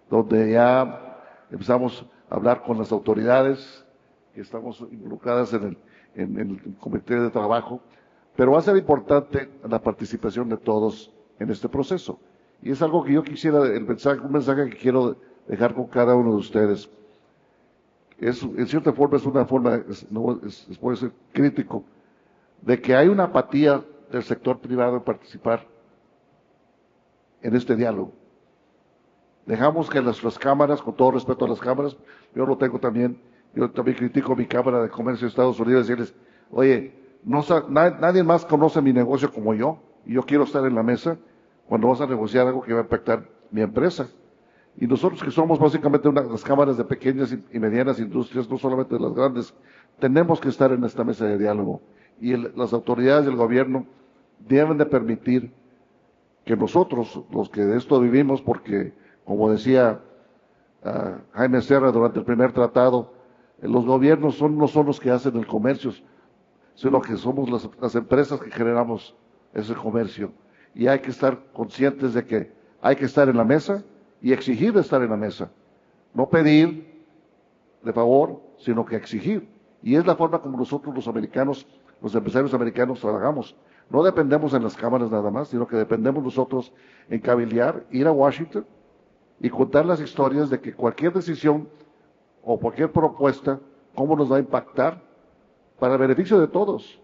donde ya empezamos a hablar con las autoridades que estamos involucradas en el comité de trabajo Pero va a ser importante la participación de todos en este proceso. Y es algo que yo quisiera, un mensaje que quiero dejar con cada uno de ustedes. En cierta forma es una forma, puede ser crítico, de que hay una apatía del sector privado en participar en este diálogo. Dejamos que nuestras cámaras, con todo respeto a las cámaras, yo también critico mi Cámara de Comercio de Estados Unidos, decirles, oye, nadie más conoce mi negocio como yo, y yo quiero estar en la mesa cuando vas a negociar algo que va a impactar mi empresa. Y nosotros que somos básicamente las cámaras de pequeñas y medianas industrias, no solamente de las grandes, tenemos que estar en esta mesa de diálogo. Y las autoridades del gobierno deben de permitir que nosotros, los que de esto vivimos, porque como decía Jaime Serra durante el primer tratado, los gobiernos no son los que hacen el comercio, sino que somos las empresas que generamos ese comercio. Y hay que estar conscientes de que hay que estar en la mesa y exigir estar en la mesa. No pedir de favor, sino que exigir. Y es la forma como nosotros los americanos, los empresarios americanos trabajamos. No dependemos en las cámaras nada más, sino que dependemos nosotros en cabildear, ir a Washington y contar las historias de que cualquier decisión o cualquier propuesta, cómo nos va a impactar para el beneficio de todos.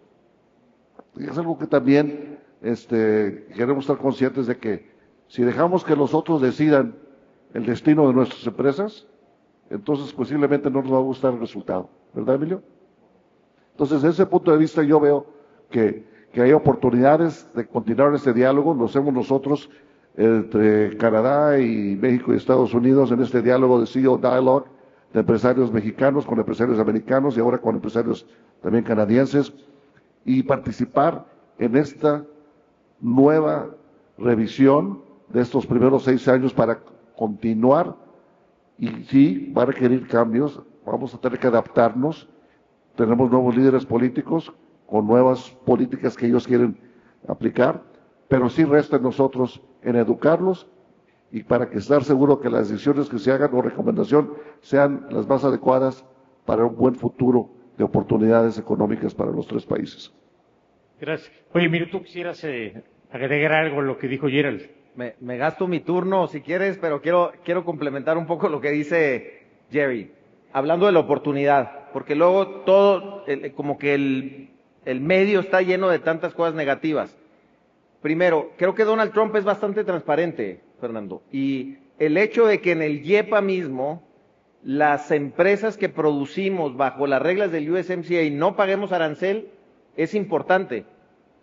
Y es algo que también queremos estar conscientes de que si dejamos que los otros decidan el destino de nuestras empresas, entonces posiblemente no nos va a gustar el resultado. ¿Verdad, Emilio? Entonces, desde ese punto de vista yo veo que hay oportunidades de continuar este diálogo. Lo hacemos nosotros entre Canadá y México y Estados Unidos en este diálogo de CEO Dialogue de empresarios mexicanos con empresarios americanos y ahora con empresarios también canadienses, y participar en esta nueva revisión de estos primeros 6 años para continuar. Y sí, va a requerir cambios, vamos a tener que adaptarnos. Tenemos nuevos líderes políticos con nuevas políticas que ellos quieren aplicar, pero sí resta en nosotros en educarlos y para que estar seguro que las decisiones que se hagan o recomendación sean las más adecuadas para un buen futuro de oportunidades económicas para los 3 países. Gracias. Oye, mire, tú quisieras agregar algo a lo que dijo Gerald. Me gasto mi turno si quieres, pero quiero complementar un poco lo que dice Jerry, hablando de la oportunidad, porque luego todo, como que el medio está lleno de tantas cosas negativas. Primero, creo que Donald Trump es bastante transparente, Fernando, y el hecho de que en el YEPA mismo, las empresas que producimos bajo las reglas del USMCA no paguemos arancel, es importante.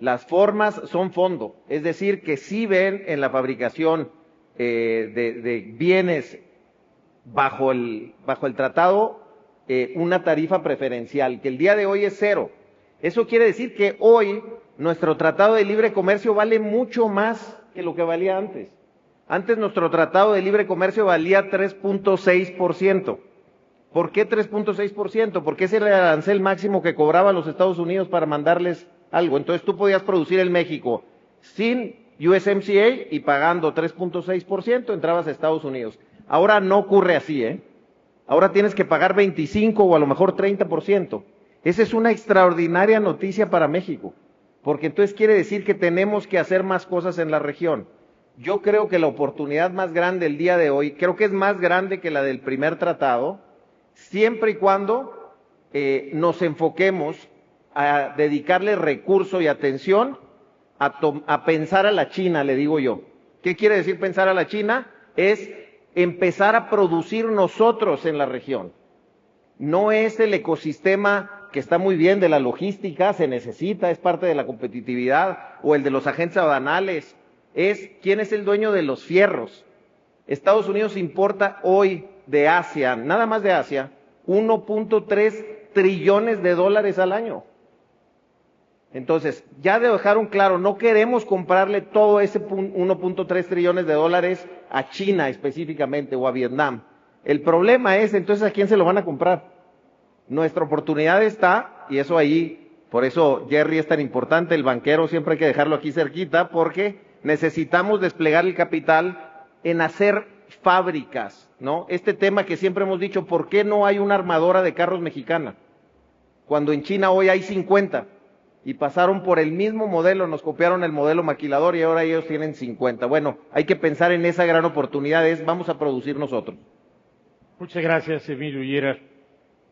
Las formas son fondo, es decir, que sí ven en la fabricación de bienes bajo el tratado una tarifa preferencial, que el día de hoy es 0. Eso quiere decir que hoy nuestro tratado de libre comercio vale mucho más que lo que valía antes. Antes nuestro tratado de libre comercio valía 3.6%. ¿Por qué 3.6%? Porque ese era el arancel máximo que cobraba los Estados Unidos para mandarles algo. Entonces tú podías producir en México sin USMCA y pagando 3.6% entrabas a Estados Unidos. Ahora no ocurre así, Ahora tienes que pagar 25 o a lo mejor 30%. Esa es una extraordinaria noticia para México, porque entonces quiere decir que tenemos que hacer más cosas en la región. Yo creo que la oportunidad más grande el día de hoy, creo que es más grande que la del primer tratado, siempre y cuando nos enfoquemos a dedicarle recurso y atención a pensar a la China, le digo yo. ¿Qué quiere decir pensar a la China? Es empezar a producir nosotros en la región. No es el ecosistema que está muy bien de la logística, se necesita, es parte de la competitividad, o el de los agentes aduanales, es quién es el dueño de los fierros. Estados Unidos importa hoy de Asia, nada más de Asia, 1.3 trillones de dólares al año. Entonces, ya dejaron claro, no queremos comprarle todo ese 1.3 trillones de dólares a China específicamente o a Vietnam. El problema es, entonces, ¿a quién se lo van a comprar? Nuestra oportunidad está, y eso ahí, por eso Jerry es tan importante, el banquero siempre hay que dejarlo aquí cerquita, porque necesitamos desplegar el capital en hacer fábricas, ¿no? Este tema que siempre hemos dicho, ¿por qué no hay una armadora de carros mexicana? Cuando en China hoy hay 50, y pasaron por el mismo modelo, nos copiaron el modelo maquilador y ahora ellos tienen 50. Bueno, hay que pensar en esa gran oportunidad, vamos a producir nosotros. Muchas gracias, Emilio Lleras.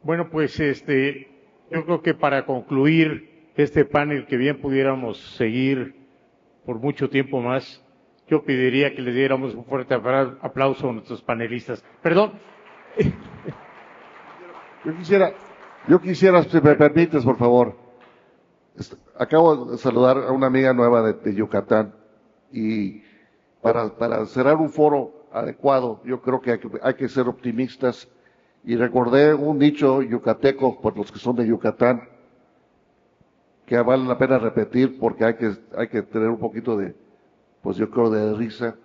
Bueno, pues yo creo que para concluir este panel, que bien pudiéramos seguir por mucho tiempo más, yo pediría que les diéramos un fuerte aplauso a nuestros panelistas. Perdón. Yo quisiera, si me permites, por favor. Acabo de saludar a una amiga nueva de Yucatán y para cerrar un foro adecuado, yo creo que hay que ser optimistas. Y recordé un dicho yucateco por los que son de Yucatán, que vale la pena repetir porque hay que tener un poquito de, pues yo creo, de risa.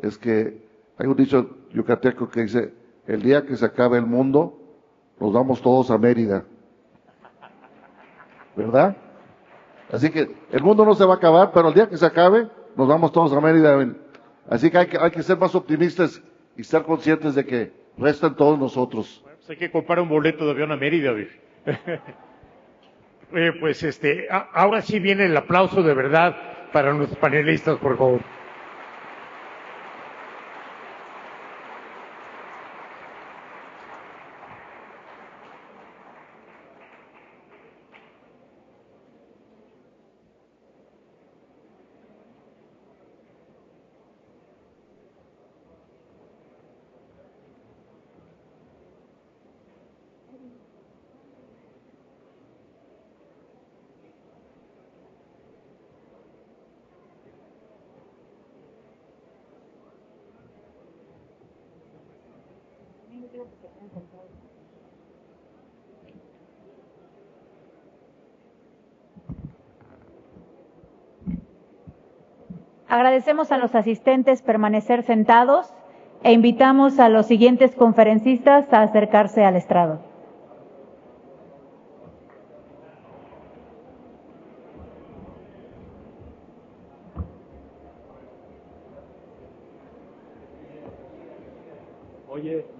Es que hay un dicho yucateco que dice: el día que se acabe el mundo, nos vamos todos a Mérida. ¿Verdad? Así que el mundo no se va a acabar, pero el día que se acabe, nos vamos todos a Mérida. Así que hay que ser más optimistas y estar conscientes de que restan todos nosotros. Bueno, pues hay que comprar un boleto de avión a Mérida. Pues ahora sí viene el aplauso de verdad para nuestros panelistas, por favor. Agradecemos a los asistentes permanecer sentados e invitamos a los siguientes conferencistas a acercarse al estrado. Oye.